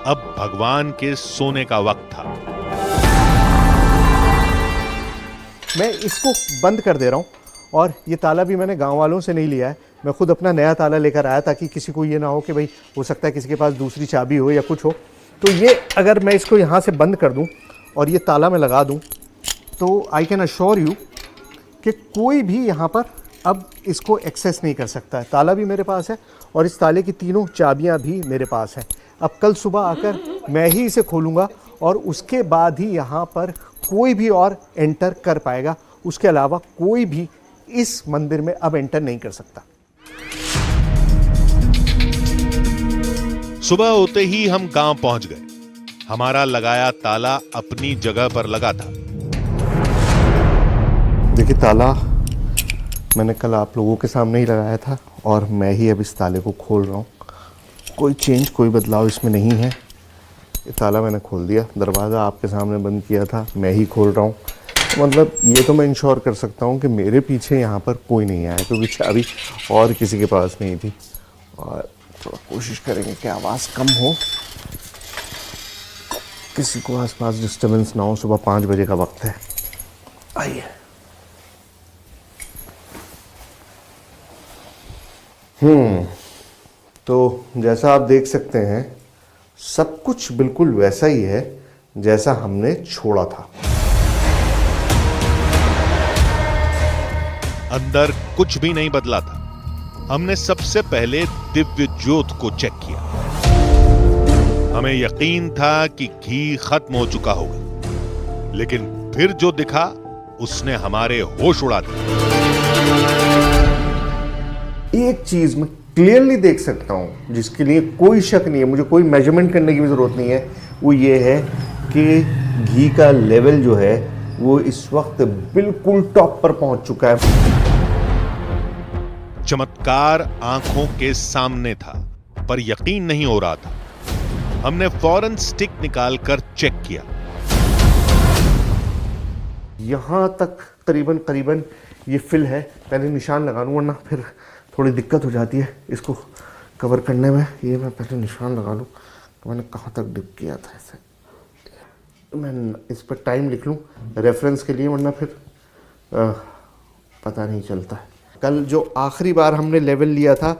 अब भगवान के सोने का वक्त था। मैं इसको बंद कर दे रहा हूँ और ये ताला भी मैंने गांव वालों से नहीं लिया है, मैं खुद अपना नया ताला लेकर आया ताकि किसी को ये ना हो कि भाई हो सकता है किसी के पास दूसरी चाबी हो या कुछ हो। तो ये अगर मैं इसको यहाँ से बंद कर दूँ और ये ताला मैं लगा दूँ तो आई कैन अश्योर यू कि कोई भी यहाँ पर अब इसको एक्सेस नहीं कर सकता है। ताला भी मेरे पास है और इस ताले की तीनों चाबियाँ भी मेरे पास हैं। अब कल सुबह आकर मैं ही इसे खोलूँगा और उसके बाद ही यहाँ पर कोई भी और एंटर कर पाएगा। उसके अलावा कोई भी इस मंदिर में अब एंटर नहीं कर सकता। सुबह होते ही हम गांव पहुंच गए। हमारा लगाया ताला अपनी जगह पर लगा था। देखिए ताला मैंने कल आप लोगों के सामने ही लगाया था और मैं ही अब इस ताले को खोल रहा हूँ। कोई चेंज कोई बदलाव इसमें नहीं है। ये ताला मैंने खोल दिया, दरवाज़ा आपके सामने बंद किया था, मैं ही खोल रहा हूँ। मतलब ये तो मैं इंश्योर कर सकता हूँ कि मेरे पीछे यहाँ पर कोई नहीं आया क्योंकि चाबी और किसी के पास नहीं थी। और थोड़ा कोशिश करेंगे कि आवाज़ कम हो, किसी को आसपास डिस्टर्बेंस ना हो। सुबह 5 बजे का वक्त है। आइए। तो जैसा आप देख सकते हैं सब कुछ बिल्कुल वैसा ही है जैसा हमने छोड़ा था। अंदर कुछ भी नहीं बदला था। हमने सबसे पहले दिव्य ज्योत को चेक किया। हमें यकीन था कि घी खत्म हो चुका होगा, लेकिन फिर जो दिखा उसने हमारे होश उड़ा दिए। एक चीज मैं क्लियरली देख सकता हूं जिसके लिए कोई शक नहीं है, मुझे कोई मेजरमेंट करने की भी जरूरत नहीं है, वो ये है कि घी का लेवल जो है वो इस वक्त बिल्कुल टॉप पर पहुंच चुका है। चमत्कार आंखों के सामने था, पर यकीन नहीं हो रहा था। हमने फौरन स्टिक निकालकर चेक किया। यहां तक करीबन ये फिल है। पहले निशान लगा लूं वरना फिर थोड़ी दिक्कत हो जाती है इसको कवर करने में। ये मैं पहले निशान लगा लूं कि मैंने कहां तक डिप किया था। ऐसे मैं इस पर टाइम लिख लूं रेफरेंस के लिए, वरना फिर पता नहीं चलता है। कल जो आखिरी बार हमने लेवल लिया था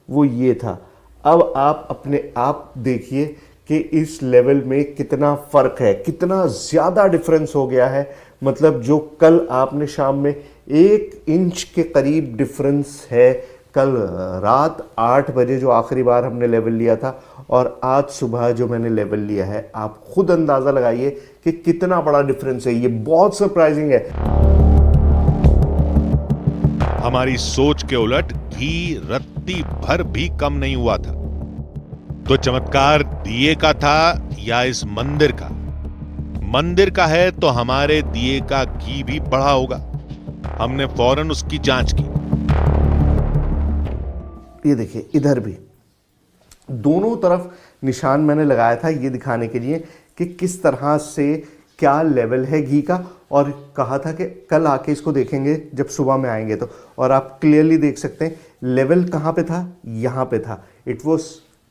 वो ये था। अब आप अपने आप देखिए कि इस लेवल में कितना फ़र्क है, कितना ज़्यादा डिफरेंस हो गया है। मतलब जो कल आपने शाम में 1 इंच के करीब डिफरेंस है, कल रात 8 बजे जो आखिरी बार हमने लेवल लिया था और आज सुबह जो मैंने लेवल लिया है। आप खुद अंदाज़ा लगाइए कि कितना बड़ा डिफरेंस है। ये बहुत सरप्राइजिंग है। हमारी सोच के उलट घी रत्ती भर भी कम नहीं हुआ था। तो चमत्कार दिए का था या इस मंदिर का? मंदिर का है तो हमारे दिए का घी भी बढ़ा होगा। हमने फौरन उसकी जांच की। ये देखिए इधर भी दोनों तरफ निशान मैंने लगाया था ये दिखाने के लिए कि किस तरह से क्या लेवल है घी का, और कहा था कि कल आके इसको देखेंगे जब सुबह में आएंगे तो। और आप क्लियरली देख सकते हैं लेवल कहाँ पे था, यहाँ पे था। इट वॉज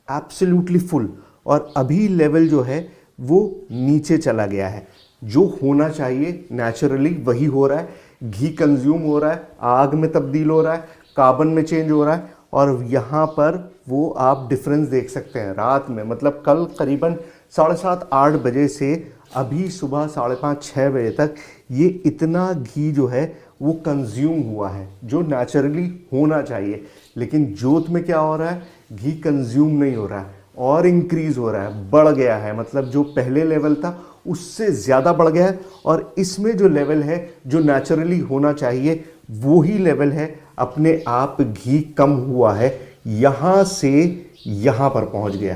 एब्सोल्युटली फुल और अभी लेवल जो है वो नीचे चला गया है। जो होना चाहिए नेचुरली वही हो रहा है। घी कंज्यूम हो रहा है, आग में तब्दील हो रहा है, कार्बन में चेंज हो रहा है। और यहाँ पर वो आप डिफरेंस देख सकते हैं रात में, मतलब कल करीबन 7:30-8 बजे से अभी सुबह 5:30-6 बजे तक ये इतना घी जो है वो कंज्यूम हुआ है जो नेचुरली होना चाहिए। लेकिन जोत में क्या हो रहा है, घी कंज्यूम नहीं हो रहा है और इंक्रीज हो रहा है, बढ़ गया है। मतलब जो पहले लेवल था उससे ज़्यादा बढ़ गया है। और इसमें जो लेवल है जो नेचुरली होना चाहिए वो ही लेवल है। अपने आप घी कम हुआ है, यहाँ से यहाँ पर पहुँच गया।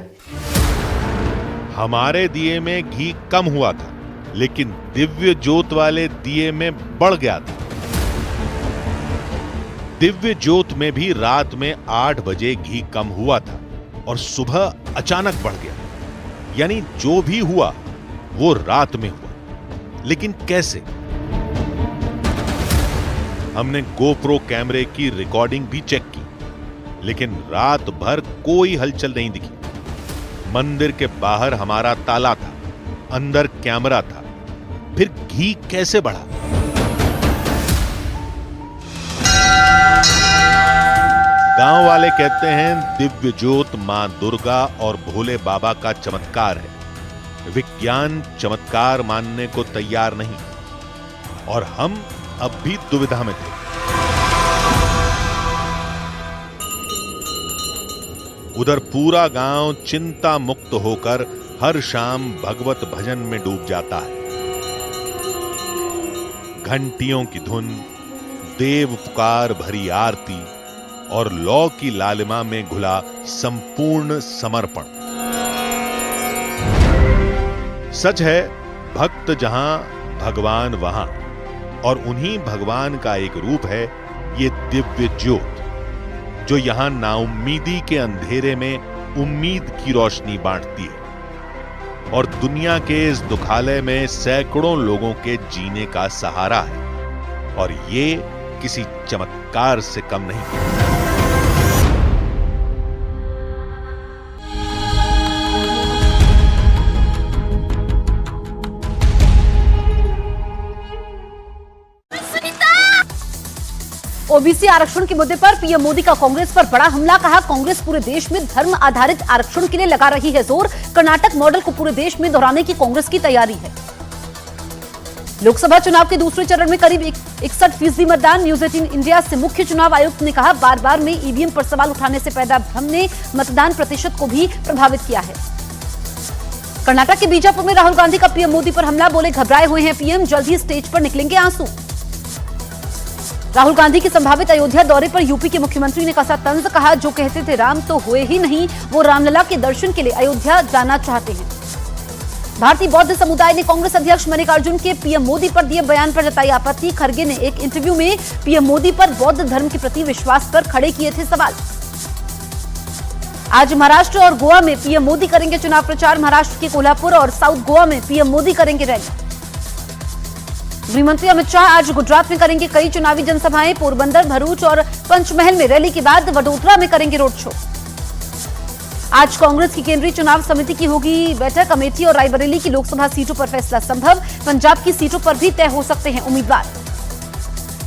हमारे दिए में घी कम हुआ था, लेकिन दिव्य ज्योत वाले दिए में बढ़ गया था। दिव्य ज्योत में भी रात में 8 बजे घी कम हुआ था और सुबह अचानक बढ़ गया। यानी जो भी हुआ वो रात में हुआ। लेकिन कैसे? हमने गोप्रो कैमरे की रिकॉर्डिंग भी चेक की, लेकिन रात भर कोई हलचल नहीं दिखी। मंदिर के बाहर हमारा ताला था, अंदर कैमरा था, फिर घी कैसे बढ़ा? गांव वाले कहते हैं दिव्य ज्योत मां दुर्गा और भोले बाबा का चमत्कार है। विज्ञान चमत्कार मानने को तैयार नहीं और हम अब भी दुविधा में थे। उधर पूरा गांव चिंता मुक्त होकर हर शाम भगवत भजन में डूब जाता है। घंटियों की धुन, देव पुकार भरी आरती और लौ की लालिमा में घुला संपूर्ण समर्पण। सच है, भक्त जहां भगवान वहां, और उन्हीं भगवान का एक रूप है ये दिव्य ज्योत, जो यहां नाउम्मीदी के अंधेरे में उम्मीद की रोशनी बांटती है और दुनिया के इस दुखालय में सैकड़ों लोगों के जीने का सहारा है। और ये किसी चमत्कार से कम नहीं। ओबीसी आरक्षण के मुद्दे पर पीएम मोदी का कांग्रेस पर बड़ा हमला। कहा, कांग्रेस पूरे देश में धर्म आधारित आरक्षण के लिए लगा रही है जोर। कर्नाटक मॉडल को पूरे देश में दोहराने की कांग्रेस की तैयारी है। लोकसभा चुनाव के दूसरे चरण में करीब 61% मतदान। न्यूज 18 इंडिया से मुख्य चुनाव आयुक्त ने कहा, बार बार में ईवीएम पर सवाल उठाने से पैदा भ्रम ने मतदान प्रतिशत को भी प्रभावित किया है। कर्नाटक के बीजापुर में राहुल गांधी का पीएम मोदी पर हमला। बोले, घबराए हुए हैं पीएम, जल्द ही स्टेज पर निकलेंगे आंसू। राहुल गांधी के संभावित अयोध्या दौरे पर यूपी के मुख्यमंत्री ने कसा तंज। कहा, जो कहते थे राम तो हुए ही नहीं, वो रामलला के दर्शन के लिए अयोध्या जाना चाहते हैं। भारतीय बौद्ध समुदाय ने कांग्रेस अध्यक्ष मल्लिकार्जुन के पीएम मोदी पर दिए बयान पर जताई आपत्ति। खरगे ने एक इंटरव्यू में पीएम मोदी पर बौद्ध धर्म के प्रति विश्वास पर खड़े किए थे सवाल। आज महाराष्ट्र और गोवा में पीएम मोदी करेंगे चुनाव प्रचार। महाराष्ट्र के कोल्हापुर और साउथ गोवा में पीएम मोदी करेंगे रैली। गृहमंत्री अमित शाह आज गुजरात में करेंगे कई चुनावी जनसभाएं। पोरबंदर, भरूच और पंचमहल में रैली के बाद वडोदरा में करेंगे रोड शो। आज कांग्रेस की केंद्रीय चुनाव समिति की होगी बैठक। अमेठी और रायबरेली की लोकसभा सीटों पर फैसला संभव। पंजाब की सीटों पर भी तय हो सकते हैं उम्मीदवार।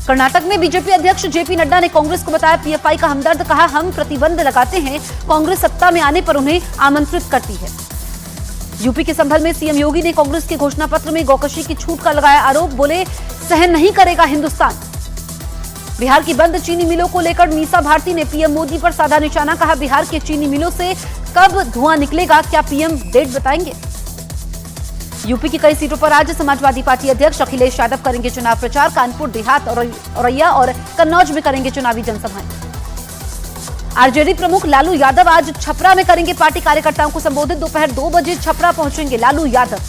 कर्नाटक में बीजेपी अध्यक्ष जेपी नड्डा ने कांग्रेस को बताया पीएफआई का हमदर्द। कहा, हम प्रतिबंध लगाते हैं, कांग्रेस सत्ता में आने पर उन्हें आमंत्रित करती है। यूपी के संभल में सीएम योगी ने कांग्रेस के घोषणा पत्र में गौकशी की छूट का लगाया आरोप। बोले, सहन नहीं करेगा हिंदुस्तान। बिहार की बंद चीनी मिलों को लेकर मीसा भारती ने पीएम मोदी पर साधा निशाना। कहा, बिहार के चीनी मिलों से कब धुआं निकलेगा, क्या पीएम डेट बताएंगे। यूपी की कई सीटों पर आज समाजवादी पार्टी अध्यक्ष अखिलेश यादव करेंगे चुनाव प्रचार। कानपुर, देहात, औरैया और कन्नौज में करेंगे चुनावी जनसभाएं। आरजेडी प्रमुख लालू यादव आज छपरा में करेंगे पार्टी कार्यकर्ताओं को संबोधित। दोपहर 2 बजे छपरा पहुंचेंगे लालू यादव।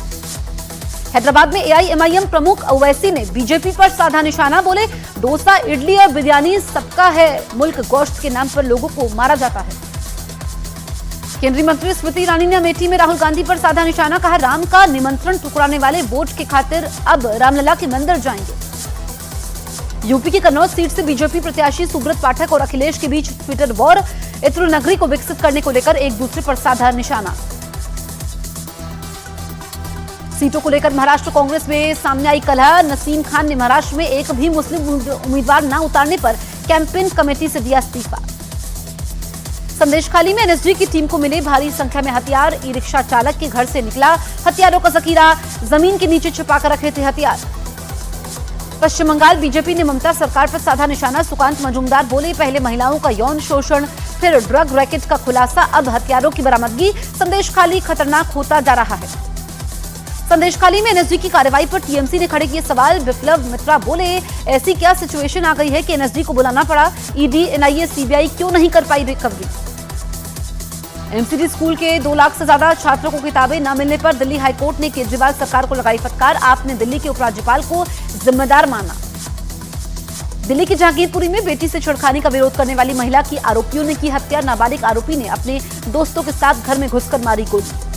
हैदराबाद में एआईएमआईएम प्रमुख ओवैसी ने बीजेपी पर साधा निशाना। बोले, डोसा, इडली और बिरयानी सबका है मुल्क, गोश्त के नाम पर लोगों को मारा जाता है। केंद्रीय मंत्री स्मृति ईरानी ने अमेठी में राहुल गांधी पर साधा निशाना। कहा, राम का निमंत्रण ठुकराने वाले वोट के खातिर अब रामलला के मंदिर जाएंगे। यूपी की कन्नौज सीट से बीजेपी प्रत्याशी सुब्रत पाठक और अखिलेश के बीच ट्विटर वॉर। इत्र नगरी को विकसित करने को लेकर एक दूसरे पर साधा निशाना। सीटों को लेकर महाराष्ट्र कांग्रेस में सामने आई कलह। नसीम खान ने महाराष्ट्र में एक भी मुस्लिम उम्मीदवार न उतारने पर कैंपेन कमेटी से दिया इस्तीफा। संदेशखाली में एनएसजी की टीम को मिले भारी संख्या में हथियार। ई रिक्शा चालक के घर से निकला हथियारों का जखीरा। जमीन के नीचे छिपाकर रखे थे हथियार। पश्चिम बंगाल बीजेपी ने ममता सरकार पर साधा निशाना। सुकांत मजूमदार बोले, पहले महिलाओं का यौन शोषण, फिर ड्रग रैकेट का खुलासा, अब हथियारों की बरामदगी। संदेशखाली खतरनाक होता जा रहा है। संदेशखाली में एनएसजी की कार्रवाई पर टीएमसी ने खड़े किए सवाल। विप्लव मित्रा बोले, ऐसी क्या सिचुएशन आ गई है कि एनएसजी को बुलाना पड़ा। ईडी, एनआईए, सीबीआई क्यों नहीं कर पाई रिकवरी। एमसीडी स्कूल के 2 लाख से ज्यादा छात्रों को किताबें न मिलने पर दिल्ली हाईकोर्ट ने केजरीवाल सरकार को लगाई फटकार। आपने दिल्ली के उपराज्यपाल को जिम्मेदार माना। दिल्ली के जहांगीरपुरी में बेटी से छेड़खानी का विरोध करने वाली महिला की आरोपियों ने की हत्या। नाबालिग आरोपी ने अपने दोस्तों के साथ घर में घुसकर मारी गोली।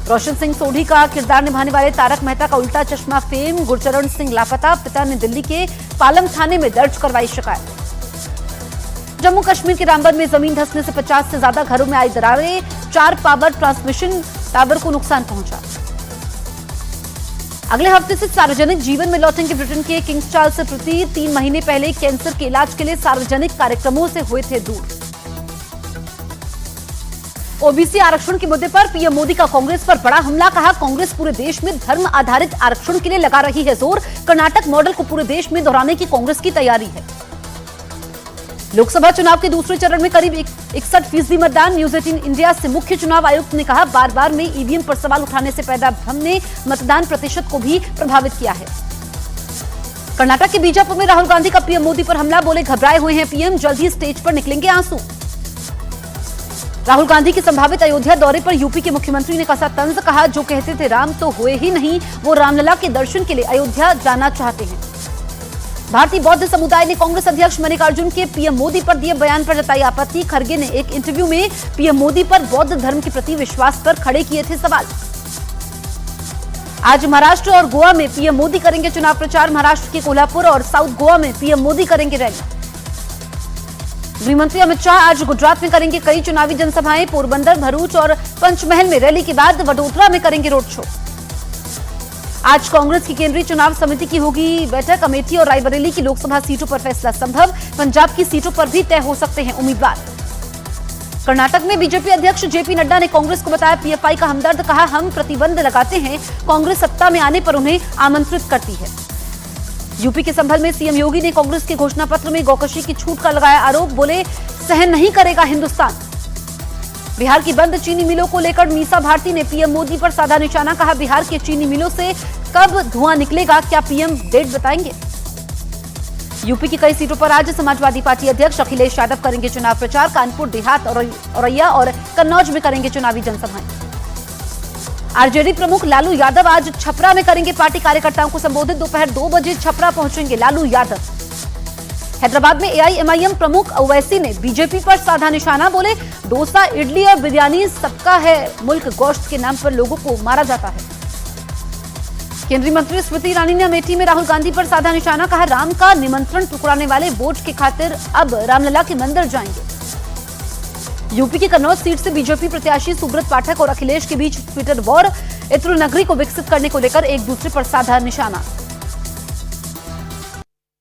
रोशन सिंह सोढ़ी का किरदार निभाने वाले तारक मेहता का उल्टा चश्मा फेम गुरचरण सिंह लापता। पिता ने दिल्ली के पालम थाने में दर्ज करवाई शिकायत। जम्मू कश्मीर के रामबन में जमीन धंसने से 50 से ज्यादा घरों में आई दरारें। 4 पावर ट्रांसमिशन टावर को नुकसान पहुंचा। अगले हफ्ते से सार्वजनिक जीवन में लौटेंगे ब्रिटेन के किंग्स चार्ल्स प्रति 3 महीने पहले कैंसर के इलाज के लिए सार्वजनिक कार्यक्रमों से हुए थे दूर। ओबीसी आरक्षण के मुद्दे पर पीएम मोदी का कांग्रेस पर बड़ा हमला, कहा कांग्रेस पूरे देश में धर्म आधारित आरक्षण के लिए लगा रही है जोर। कर्नाटक मॉडल को पूरे देश में दोहराने की कांग्रेस की तैयारी है। लोकसभा चुनाव के दूसरे चरण में करीब 61% मतदान। न्यूज 18 इंडिया से मुख्य चुनाव आयुक्त ने कहा बार बार में ईवीएम पर सवाल उठाने से पैदा भ्रम ने मतदान प्रतिशत को भी प्रभावित किया है। कर्नाटक के बीजापुर में राहुल गांधी का पीएम मोदी पर हमला, बोले घबराए हुए हैं पीएम, जल्द ही स्टेज पर निकलेंगे आंसू। राहुल गांधी के संभावित अयोध्या दौरे पर यूपी के मुख्यमंत्री ने कसा तंज, कहा जो कहते थे राम तो हुए ही नहीं, वो रामलला के दर्शन के लिए अयोध्या जाना चाहते हैं। भारतीय बौद्ध समुदाय ने कांग्रेस अध्यक्ष मल्लिकार्जुन के पीएम मोदी पर दिए बयान पर जताई आपत्ति। खड़गे ने एक इंटरव्यू में पीएम मोदी पर बौद्ध धर्म के प्रति विश्वास पर खड़े किए थे सवाल। आज महाराष्ट्र और गोवा में पीएम मोदी करेंगे चुनाव प्रचार। महाराष्ट्र के कोल्हापुर और साउथ गोवा में पीएम मोदी करेंगे रैली। गृहमंत्री अमित शाह आज गुजरात में करेंगे कई चुनावी जनसभाएं। पोरबंदर, भरूच और पंचमहल में रैली के बाद वडोदरा में करेंगे रोड शो। आज कांग्रेस की केंद्रीय चुनाव समिति की होगी बैठक। अमेठी और रायबरेली की लोकसभा सीटों पर फैसला संभव। पंजाब की सीटों पर भी तय हो सकते हैं उम्मीदवार। कर्नाटक में बीजेपी अध्यक्ष जेपी नड्डा ने कांग्रेस को बताया पीएफआई का हमदर्द, कहा हम प्रतिबंध लगाते हैं, कांग्रेस सत्ता में आने पर उन्हें आमंत्रित करती है। यूपी के संभल में सीएम योगी ने कांग्रेस के घोषणा पत्र में गौकशी की छूट का लगाया आरोप, बोले सहन नहीं करेगा हिंदुस्तान। बिहार की बंद चीनी मिलों को लेकर मीसा भारती ने पीएम मोदी पर साधा निशाना, कहा बिहार के चीनी मिलों से कब धुआं निकलेगा, क्या पीएम डेट बताएंगे। यूपी की कई सीटों पर आज समाजवादी पार्टी अध्यक्ष अखिलेश यादव करेंगे चुनाव प्रचार। कानपुर, देहात, औरैया और कन्नौज में करेंगे चुनावी जनसभाएं। आरजेडी प्रमुख लालू यादव आज छपरा में करेंगे पार्टी कार्यकर्ताओं को संबोधित। दोपहर 2 बजे छपरा पहुंचेंगे लालू यादव। हैदराबाद में एआईएमआईएम प्रमुख ओवैसी ने बीजेपी पर साधा निशाना, बोले डोसा, इडली और बिरयानी सबका है मुल्क, गोश्त के नाम पर लोगों को मारा जाता है। केंद्रीय मंत्री स्मृति ईरानी ने अमेठी में राहुल गांधी पर साधा निशाना, कहा राम का निमंत्रण ठुकराने वाले वोट की खातिर अब रामलला के मंदिर जाएंगे। यूपी की कन्नौज सीट से बीजेपी प्रत्याशी सुब्रत पाठक और अखिलेश के बीच ट्विटर वॉर। इत्र नगरी को विकसित करने को लेकर एक दूसरे पर साधा निशाना।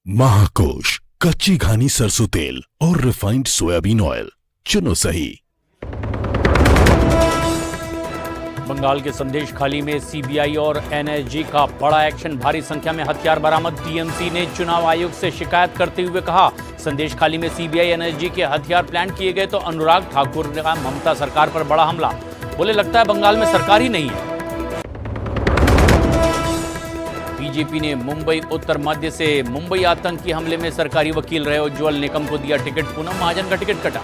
महाकोश, कच्ची घानी सरसों तेल और रिफाइंड सोयाबीन ऑयल, चुनो सही। बंगाल के संदेश खाली में सीबीआई और एनएसजी का बड़ा एक्शन, भारी संख्या में हथियार बरामद। टीएमसी ने चुनाव आयोग से शिकायत करते हुए कहा संदेश खाली में सीबीआई एनएसजी के हथियार प्लांट किए गए तो अनुराग ठाकुर ने कहा ममता सरकार पर बड़ा हमला, बोले लगता है बंगाल में सरकार ही नहीं है। बीजेपी ने मुंबई उत्तर मध्य से मुंबई आतंकी हमले में सरकारी वकील रहे उज्ज्वल निकम को दिया टिकट, पूनम महाजन का टिकट कटा।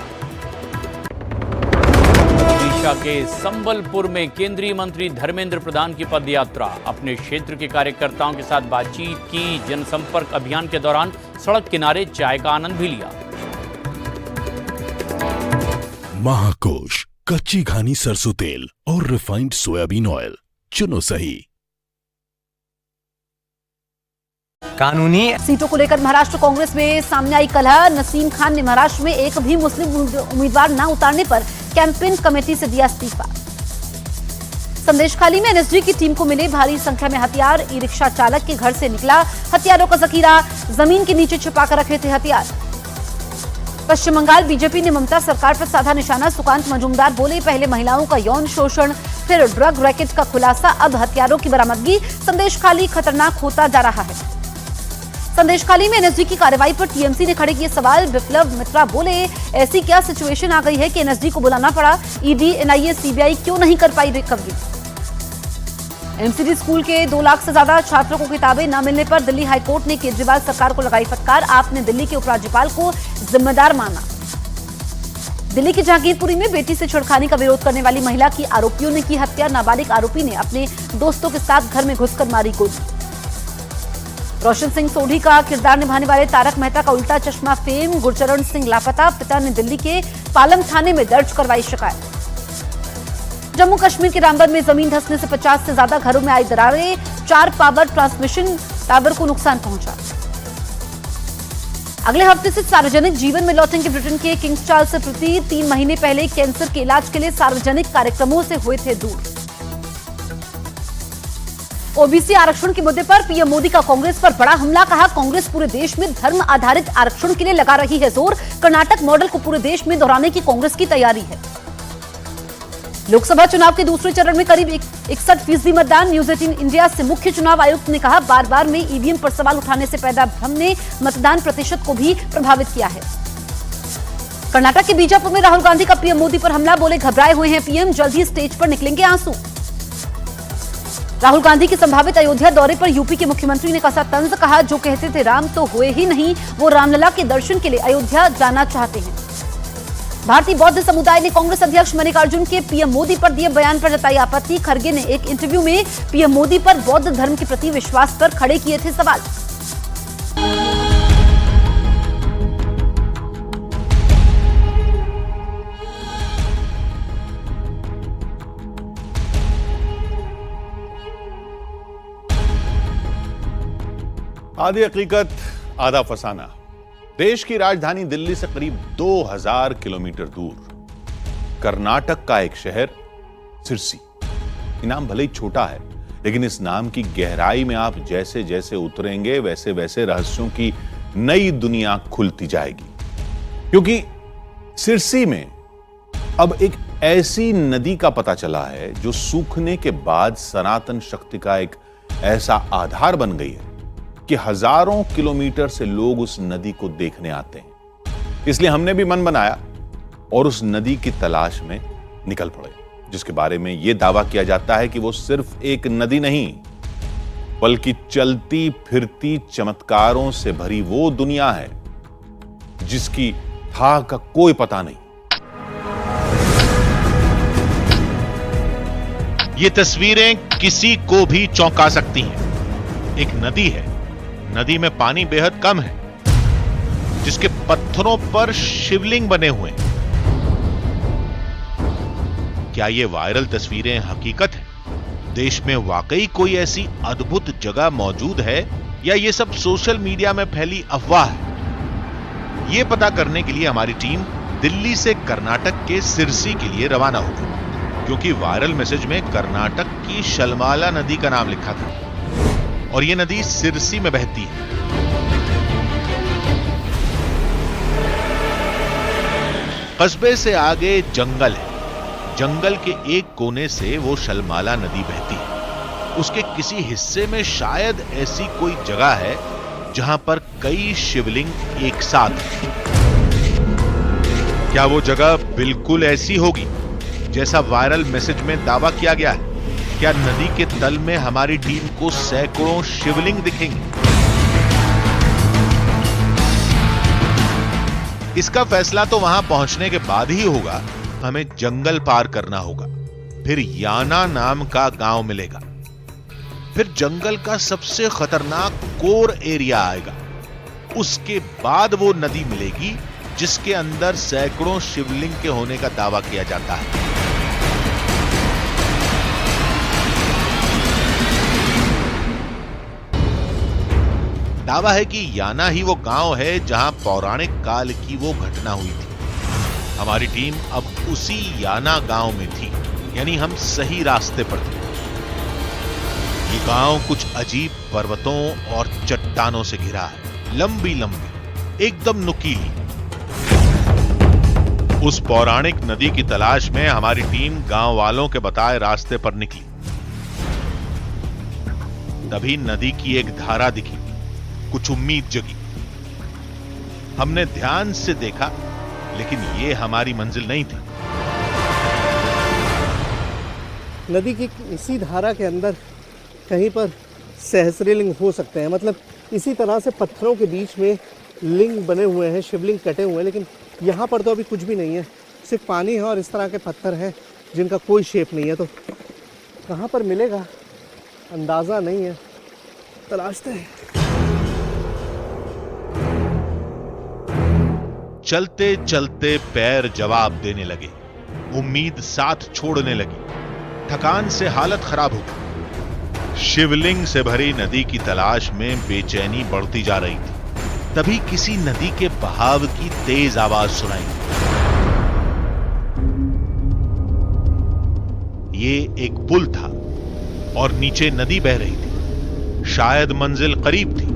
ओडिशा के संबलपुर में केंद्रीय मंत्री धर्मेंद्र प्रधान की पदयात्रा, अपने क्षेत्र के कार्यकर्ताओं के साथ बातचीत की। जनसंपर्क अभियान के दौरान सड़क किनारे चाय का आनंद भी लिया। महाकोश, कच्ची घानी सरसों तेल और रिफाइंड सोयाबीन ऑयल, चुनो सही। कानूनी सीटों को लेकर महाराष्ट्र कांग्रेस में सामने आई कलह। नसीम खान ने महाराष्ट्र में एक भी मुस्लिम उम्मीदवार न उतारने पर कैंपेन कमेटी से दिया इस्तीफा। संदेश खाली में एनएसजी की टीम को मिले भारी संख्या में हथियार। ई रिक्शा चालक के घर से निकला हथियारों का जखीरा, जमीन के नीचे छिपा कर रखे थे हथियार। पश्चिम बंगाल बीजेपी ने ममता सरकार पर साधा निशाना। सुकांत मजूमदार बोले पहले महिलाओं का यौन शोषण, फिर ड्रग रैकेट का खुलासा, अब हथियारों की बरामदगी। संदेश खाली खतरनाक होता जा रहा है। संदेश खाली में एनएसजी की कार्रवाई पर टीएमसी ने खड़े किए सवाल। विप्लव मित्रा बोले ऐसी क्या सिचुएशन आ गई है कि एनएसजी को बुलाना पड़ा, ईडी, एनआईए, सीबीआई क्यों नहीं कर पाई रिकवरी। एमसीडी स्कूल के 2 लाख से ज्यादा छात्रों को किताबें न मिलने पर दिल्ली हाईकोर्ट ने केजरीवाल सरकार को लगाई फटकार। आपने दिल्ली के उपराज्यपाल को जिम्मेदार माना। दिल्ली के जहांगीरपुरी में बेटी से छेड़खानी का विरोध करने वाली महिला की आरोपियों ने की हत्या। नाबालिग आरोपी ने अपने दोस्तों के साथ घर में घुसकर मारी गोली। रोशन सिंह सोढ़ी का किरदार निभाने वाले तारक मेहता का उल्टा चश्मा फेम गुरचरण सिंह लापता। पिता ने दिल्ली के पालम थाने में दर्ज करवाई शिकायत। जम्मू कश्मीर के रामबन में जमीन धंसने से 50 से ज्यादा घरों में आई दरारें। 4 पावर ट्रांसमिशन टावर को नुकसान पहुंचा। अगले हफ्ते से सार्वजनिक जीवन में लौटेंगे ब्रिटेन के किंग्स चार्ल्स प्रति 3 महीने पहले कैंसर के इलाज के लिए सार्वजनिक कार्यक्रमों से हुए थे दूर। ओबीसी आरक्षण के मुद्दे पर पीएम मोदी का कांग्रेस पर बड़ा हमला। कहा, कांग्रेस पूरे देश में धर्म आधारित आरक्षण के लिए लगा रही है जोर। कर्नाटक मॉडल को पूरे देश में दोहराने की कांग्रेस की तैयारी है। लोकसभा चुनाव के दूसरे चरण में करीब 61% मतदान। न्यूज 18 इंडिया से मुख्य चुनाव आयुक्त ने कहा, बार बार में ईवीएम पर सवाल उठाने से पैदा भ्रम ने मतदान प्रतिशत को भी प्रभावित किया है। कर्नाटक के बीजापुर में राहुल गांधी का पीएम मोदी पर हमला। बोले, घबराए हुए हैं पीएम, जल्द ही स्टेज पर निकलेंगे आंसू। राहुल गांधी के संभावित अयोध्या दौरे पर यूपी के मुख्यमंत्री ने कसा तंज। कहा, जो कहते थे राम तो हुए ही नहीं, वो रामलला के दर्शन के लिए अयोध्या जाना चाहते हैं। भारतीय बौद्ध समुदाय ने कांग्रेस अध्यक्ष मल्लिकार्जुन के पीएम मोदी पर दिए बयान पर जताई आपत्ति। खड़गे ने एक इंटरव्यू में पीएम मोदी पर बौद्ध धर्म के प्रति विश्वास पर खड़े किए थे सवाल। आधी हकीकत आधा फसाना। देश की राजधानी दिल्ली से करीब 2000 किलोमीटर दूर कर्नाटक का एक शहर सिरसी। ये नाम भले ही छोटा है, लेकिन इस नाम की गहराई में आप जैसे जैसे उतरेंगे वैसे वैसे रहस्यों की नई दुनिया खुलती जाएगी। क्योंकि सिरसी में अब एक ऐसी नदी का पता चला है जो सूखने के बाद सनातन शक्ति का एक ऐसा आधार बन गई है कि हजारों किलोमीटर से लोग उस नदी को देखने आते हैं। इसलिए हमने भी मन बनाया और उस नदी की तलाश में निकल पड़े, जिसके बारे में यह दावा किया जाता है कि वो सिर्फ एक नदी नहीं, बल्कि चलती फिरती चमत्कारों से भरी वो दुनिया है जिसकी था का कोई पता नहीं। ये तस्वीरें किसी को भी चौंका सकती हैं। एक नदी है, नदी में पानी बेहद कम है, जिसके पत्थरों पर शिवलिंग बने हुए हैं। क्या ये वायरल तस्वीरें हकीकत है? देश में वाकई कोई ऐसी अद्भुत जगह मौजूद है या ये सब सोशल मीडिया में फैली अफवाह है? ये पता करने के लिए हमारी टीम दिल्ली से कर्नाटक के सिरसी के लिए रवाना हो गई, क्योंकि वायरल मैसेज में कर्नाटक की शलमाला नदी का नाम लिखा था और यह नदी सिरसी में बहती है। कस्बे से आगे जंगल है। जंगल के एक कोने से वो शलमाला नदी बहती है। उसके किसी हिस्से में शायद ऐसी कोई जगह है जहां पर कई शिवलिंग एक साथ हैं। क्या वो जगह बिल्कुल ऐसी होगी जैसा वायरल मैसेज में दावा किया गया है? क्या नदी के तल में हमारी टीम को सैकड़ों शिवलिंग दिखेंगे? इसका फैसला तो वहां पहुंचने के बाद ही होगा। हमें जंगल पार करना होगा, फिर याना नाम का गांव मिलेगा, फिर जंगल का सबसे खतरनाक कोर एरिया आएगा। उसके बाद वो नदी मिलेगी जिसके अंदर सैकड़ों शिवलिंग के होने का दावा किया जाता है। दावा है कि याना ही वो गांव है जहां पौराणिक काल की वो घटना हुई थी। हमारी टीम अब उसी याना गांव में थी, यानी हम सही रास्ते पर थे। ये गांव कुछ अजीब पर्वतों और चट्टानों से घिरा है, लंबी लंबी, एकदम नुकीली। उस पौराणिक नदी की तलाश में हमारी टीम गांव वालों के बताए रास्ते पर निकली। तभी नदी की एक धारा दिखी, कुछ उम्मीद जगी। हमने ध्यान से देखा, लेकिन यह हमारी मंजिल नहीं थी। नदी की इसी धारा के अंदर कहीं पर सहस्रलिंग हो सकते हैं। मतलब इसी तरह से पत्थरों के बीच में लिंग बने हुए हैं, शिवलिंग कटे हुए हैं, लेकिन यहाँ पर तो अभी कुछ भी नहीं है, सिर्फ पानी है और इस तरह के पत्थर हैं जिनका कोई शेप नहीं है। तो कहाँ पर मिलेगा अंदाज़ा नहीं है, तलाशते हैं। चलते चलते पैर जवाब देने लगे, उम्मीद साथ छोड़ने लगी, थकान से हालत खराब हो गई। शिवलिंग से भरी नदी की तलाश में बेचैनी बढ़ती जा रही थी। तभी किसी नदी के बहाव की तेज आवाज सुनाई। ये एक पुल था, और नीचे नदी बह रही थी। शायद मंजिल करीब थी।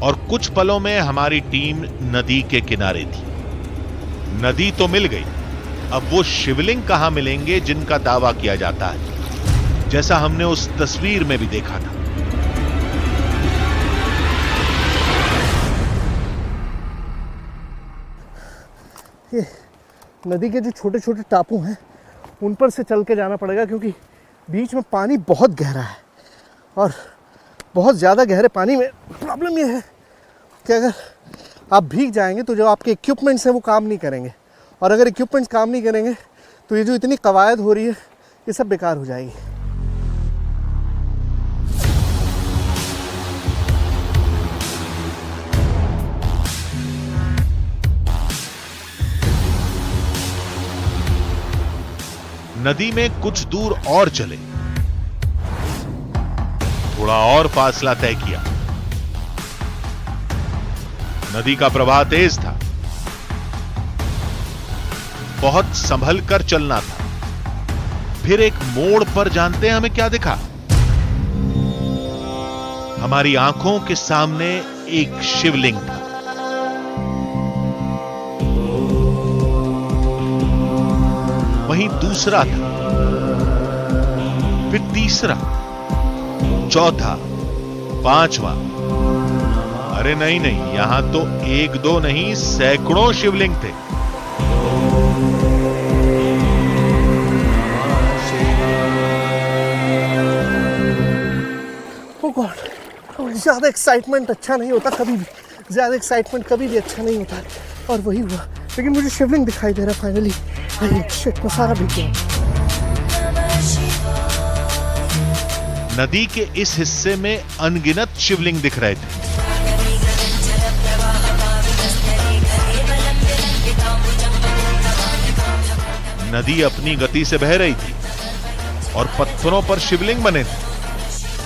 और कुछ पलों में हमारी टीम नदी के किनारे थी। नदी तो मिल गई, अब वो शिवलिंग कहां मिलेंगे जिनका दावा किया जाता है, जैसा हमने उस तस्वीर में भी देखा था। ये नदी के जो छोटे छोटे टापू हैं उन पर से चल के जाना पड़ेगा, क्योंकि बीच में पानी बहुत गहरा है और बहुत ज़्यादा गहरे पानी में प्रॉब्लम ये है कि अगर आप भीग जाएंगे तो जो आपके इक्विपमेंट्स हैं वो काम नहीं करेंगे, और अगर इक्विपमेंट्स काम नहीं करेंगे तो ये जो इतनी कवायद हो रही है ये सब बेकार हो जाएगी। नदी में कुछ दूर और चले, थोड़ा और फासला तय किया। नदी का प्रवाह तेज था, बहुत संभल कर चलना था। फिर एक मोड़ पर जानते हैं हमें क्या दिखा? हमारी आंखों के सामने एक शिवलिंग था। वहीं दूसरा था, फिर तीसरा, चौथा, पांचवा। अरे नहीं नहीं, यहां तो एक दो नहीं सैकड़ों शिवलिंग थे। ओह गॉड, ज्यादा एक्साइटमेंट अच्छा नहीं होता कभी भी, ज्यादा एक्साइटमेंट कभी भी अच्छा नहीं होता है, और वही हुआ। लेकिन मुझे शिवलिंग दिखाई दे रहा फाइनली। शिट, मैं सारा भीग गया। नदी के इस हिस्से में अनगिनत शिवलिंग दिख रहे थे। नदी अपनी गति से बह रही थी और पत्थरों पर शिवलिंग बने थे,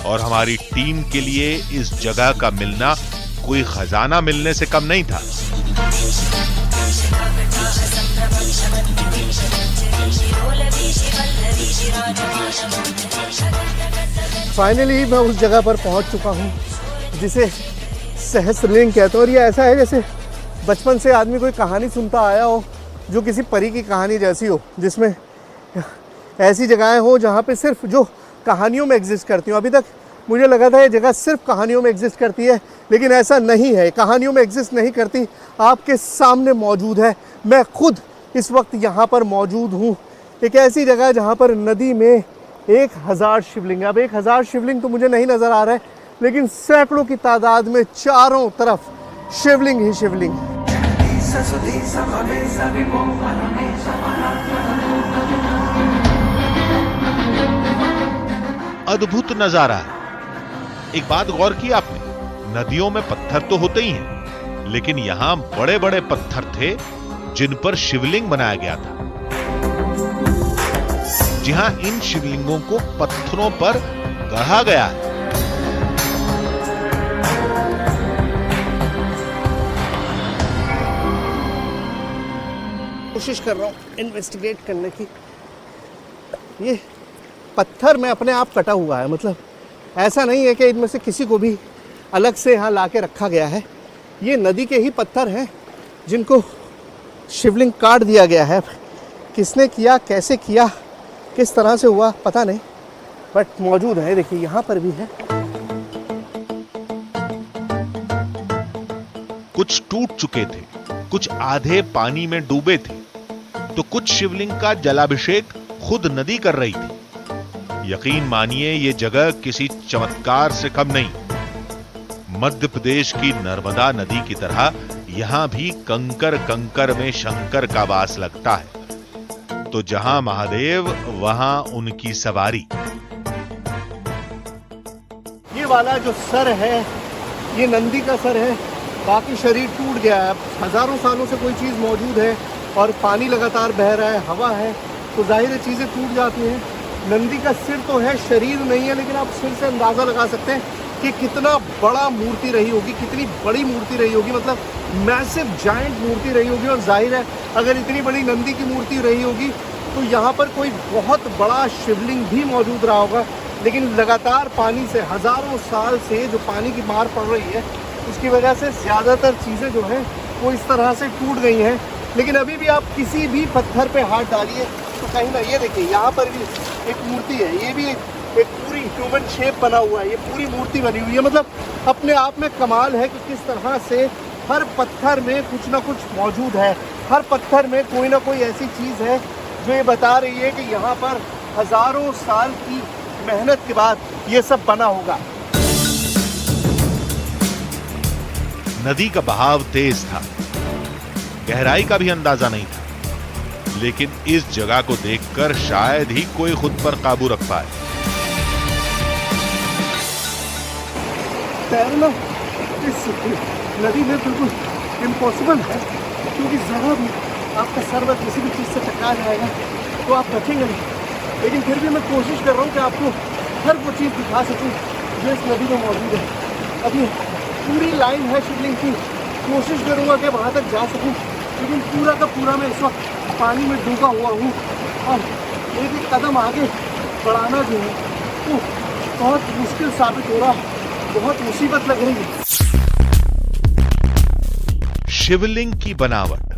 और हमारी टीम के लिए इस जगह का मिलना कोई खजाना मिलने से कम नहीं था। फाइनली मैं उस जगह पर पहुंच चुका हूं जिसे सहस्रलिंग कहते हैं, और ये ऐसा है जैसे बचपन से आदमी कोई कहानी सुनता आया हो जो किसी परी की कहानी जैसी हो, जिसमें ऐसी जगहें हो जहाँ पे सिर्फ जो कहानियों में एग्जिस्ट करती हो। अभी तक मुझे लगा था ये जगह सिर्फ कहानियों में एग्जिस्ट करती है, लेकिन ऐसा नहीं है। कहानियों में एग्जिस्ट नहीं करती, आपके सामने मौजूद है। मैं खुद इस वक्त यहाँ पर मौजूद हूँ, एक ऐसी जगह जहाँ पर नदी में 1000 शिवलिंग। अब 1000 शिवलिंग तो मुझे नहीं नज़र आ रहा है, लेकिन सैकड़ों की तादाद में चारों तरफ शिवलिंग ही शिवलिंग। अद्भुत नजारा है। एक बात गौर की आपने, नदियों में पत्थर तो होते ही हैं, लेकिन यहां बड़े बड़े पत्थर थे जिन पर शिवलिंग बनाया गया था। जी हां, इन शिवलिंगों को पत्थरों पर गढ़ा गया है। कोशिश कर रहा हूँ इन्वेस्टिगेट करने की। ये पत्थर में अपने आप कटा हुआ है, मतलब ऐसा नहीं है कि इनमें से किसी को भी अलग से यहाँ ला के रखा गया है। ये नदी के ही पत्थर हैं जिनको शिवलिंग काट दिया गया है। किसने किया, कैसे किया, किस तरह से हुआ पता नहीं, बट मौजूद है। देखिए यहाँ पर भी है। कुछ टूट चुके थे, कुछ आधे पानी में डूबे थे, तो कुछ शिवलिंग का जलाभिषेक खुद नदी कर रही थी। यकीन मानिए ये जगह किसी चमत्कार से कम नहीं। मध्य प्रदेश की नर्मदा नदी की तरह यहां भी कंकर कंकर में शंकर का वास लगता है। तो जहां महादेव वहां उनकी सवारी। ये वाला जो सर है ये नंदी का सर है, बाकी शरीर टूट गया है। हजारों सालों से कोई चीज़ मौजूद है और पानी लगातार बह रहा है, हवा है, तो जाहिर है चीज़ें टूट जाती हैं। नंदी का सिर तो है, शरीर नहीं है, लेकिन आप सिर से अंदाज़ा लगा सकते हैं कि कितना बड़ा मूर्ति रही होगी, कितनी बड़ी मूर्ति रही होगी, मतलब मैसिव जायंट मूर्ति रही होगी। और जाहिर है अगर इतनी बड़ी नंदी की मूर्ति रही होगी तो यहाँ पर कोई बहुत बड़ा शिवलिंग भी मौजूद रहा होगा। लेकिन लगातार पानी से, हज़ारों साल से जो पानी की मार पड़ रही है, उसकी वजह से ज़्यादातर चीज़ें जो हैं वो इस तरह से टूट गई हैं। लेकिन अभी भी आप किसी भी पत्थर पे हाथ डालिए तो कहीं ना, ये देखिए यहाँ पर भी एक मूर्ति है, ये भी एक पूरी ह्यूमन शेप बना हुआ है, ये पूरी मूर्ति बनी हुई है। मतलब अपने आप में कमाल है कि किस तरह से हर पत्थर में कुछ ना कुछ मौजूद है, हर पत्थर में कोई ना कोई ऐसी चीज़ है जो ये बता रही है कि यहाँ पर हज़ारों साल की मेहनत के बाद ये सब बना होगा। नदी का बहाव तेज था, गहराई का भी अंदाजा नहीं था, लेकिन इस जगह को देखकर शायद ही कोई खुद पर काबू रख पाए। तैरना इस नदी में बिल्कुल इम्पॉसिबल है, क्योंकि जरा भी आपका सर किसी भी चीज़ से टकरा जाएगा तो आप रखेंगे नहीं। लेकिन फिर भी मैं कोशिश कर रहा हूँ कि आपको हर वो चीज़ दिखा सकूँ जो इस नदी में मौजूद है। अभी पूरी लाइन है शिवलिंग की, कोशिश करूँगा कि वहाँ तक जा सकूँ, लेकिन पूरा का पूरा मैं इस वक्त पानी में डूबा हुआ हूँ और एक एक कदम आगे बढ़ाना जो है वो बहुत मुश्किल साबित हो रहा, बहुत मुसीबत लग रही है। शिवलिंग की बनावट,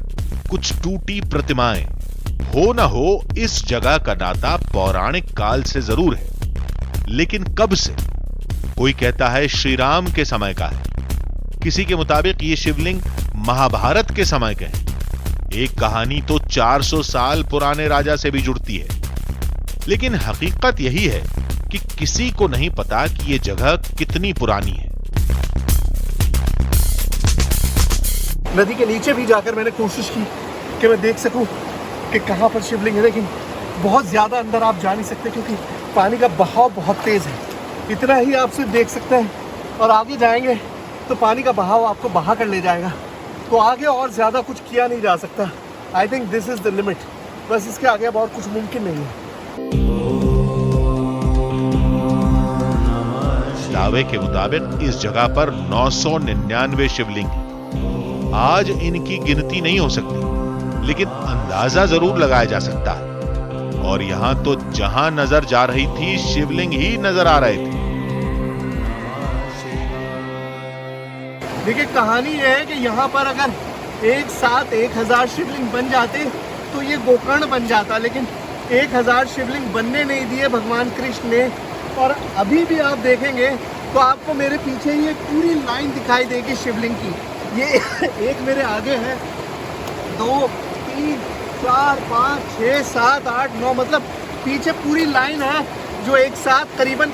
कुछ टूटी प्रतिमाएं, हो न हो इस जगह का नाता पौराणिक काल से जरूर है, लेकिन कब से? कोई कहता है श्री राम के समय का है, किसी के मुताबिक ये शिवलिंग महाभारत के समय के हैं, एक कहानी तो 400 साल पुराने राजा से भी जुड़ती है। लेकिन हकीकत यही है कि किसी को नहीं पता कि यह जगह कितनी पुरानी है। नदी के नीचे भी जाकर मैंने कोशिश की कि मैं देख सकूं कि कहां पर शिवलिंग है, लेकिन बहुत ज्यादा अंदर आप जा नहीं सकते क्योंकि पानी का बहाव बहुत तेज है। इतना ही आप सिर्फ देख सकते हैं, और आगे जाएंगे तो पानी का बहाव आपको बहा कर ले जाएगा, तो आगे और ज्यादा कुछ किया नहीं जा सकता। I think this is the limit, बस इसके आगे अब और कुछ मुमकिन नहीं है। दावे के मुताबिक इस जगह पर 999 शिवलिंग हैं। आज इनकी गिनती नहीं हो सकती, लेकिन अंदाजा जरूर लगाया जा सकता है। और यहां तो जहां नजर जा रही थी शिवलिंग ही नजर आ रहे थे। देखिए, कहानी यह है कि यहाँ पर अगर एक साथ 1000 शिवलिंग बन जाते तो ये गोकर्ण बन जाता, लेकिन 1000 शिवलिंग बनने नहीं दिए भगवान कृष्ण ने। और अभी भी आप देखेंगे तो आपको मेरे पीछे ही एक पूरी लाइन दिखाई देगी शिवलिंग की। ये एक मेरे आगे है, 2 3 4 5 6 7 8 9, मतलब पीछे पूरी लाइन है जो एक साथ करीबन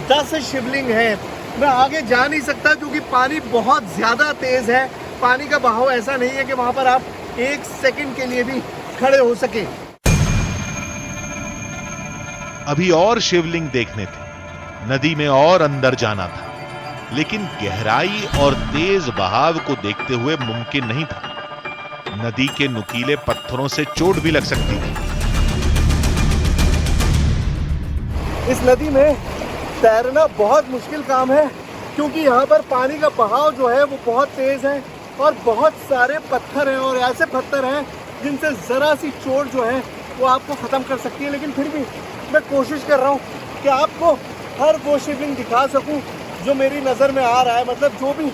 10 शिवलिंग है। मैं आगे जा नहीं सकता क्योंकि पानी बहुत ज़्यादा तेज़ है। पानी का बहाव ऐसा नहीं है कि वहाँ पर आप एक सेकंड के लिए भी खड़े हो सके। अभी और शिवलिंग देखने थे, नदी में और अंदर जाना था, लेकिन गहराई और तेज बहाव को देखते हुए मुमकिन नहीं था। नदी के नुकीले पत्थरों से चोट भी लग सकती थी। इस नदी में तैरना बहुत मुश्किल काम है क्योंकि यहाँ पर पानी का बहाव जो है वो बहुत तेज है और बहुत सारे पत्थर हैं, और ऐसे पत्थर हैं जिनसे जरा सी चोट जो है वो आपको खत्म कर सकती है। लेकिन फिर भी मैं कोशिश कर रहा हूँ कि आपको हर वो शिवलिंग दिखा सकूं जो मेरी नज़र में आ रहा है, मतलब जो भी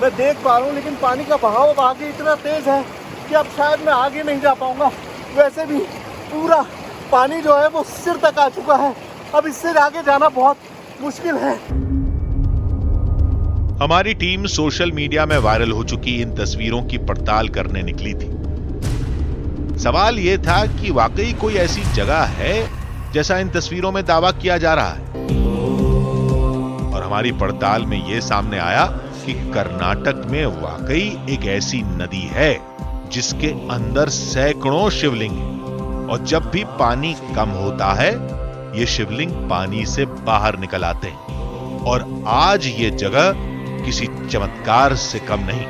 मैं देख पा रहा हूँ। लेकिन पानी का बहाव अब आगे इतना तेज़ है कि अब शायद मैं आगे नहीं जा पाऊँगा। वैसे भी पूरा पानी जो है वो सिर तक आ चुका है, अब इससे आगे जाना बहुत मुश्किल है। हमारी टीम सोशल मीडिया में वायरल हो चुकी इन तस्वीरों की पड़ताल करने निकली थी। सवाल यह था कि वाकई कोई ऐसी जगह है जैसा इन तस्वीरों में दावा किया जा रहा है, और हमारी पड़ताल में यह सामने आया कि कर्नाटक में वाकई एक ऐसी नदी है जिसके अंदर सैकड़ों शिवलिंग हैं, और जब भी पानी कम होता है ये शिवलिंग पानी से बाहर निकल आते हैं। और आज ये जगह किसी चमत्कार से कम नहीं।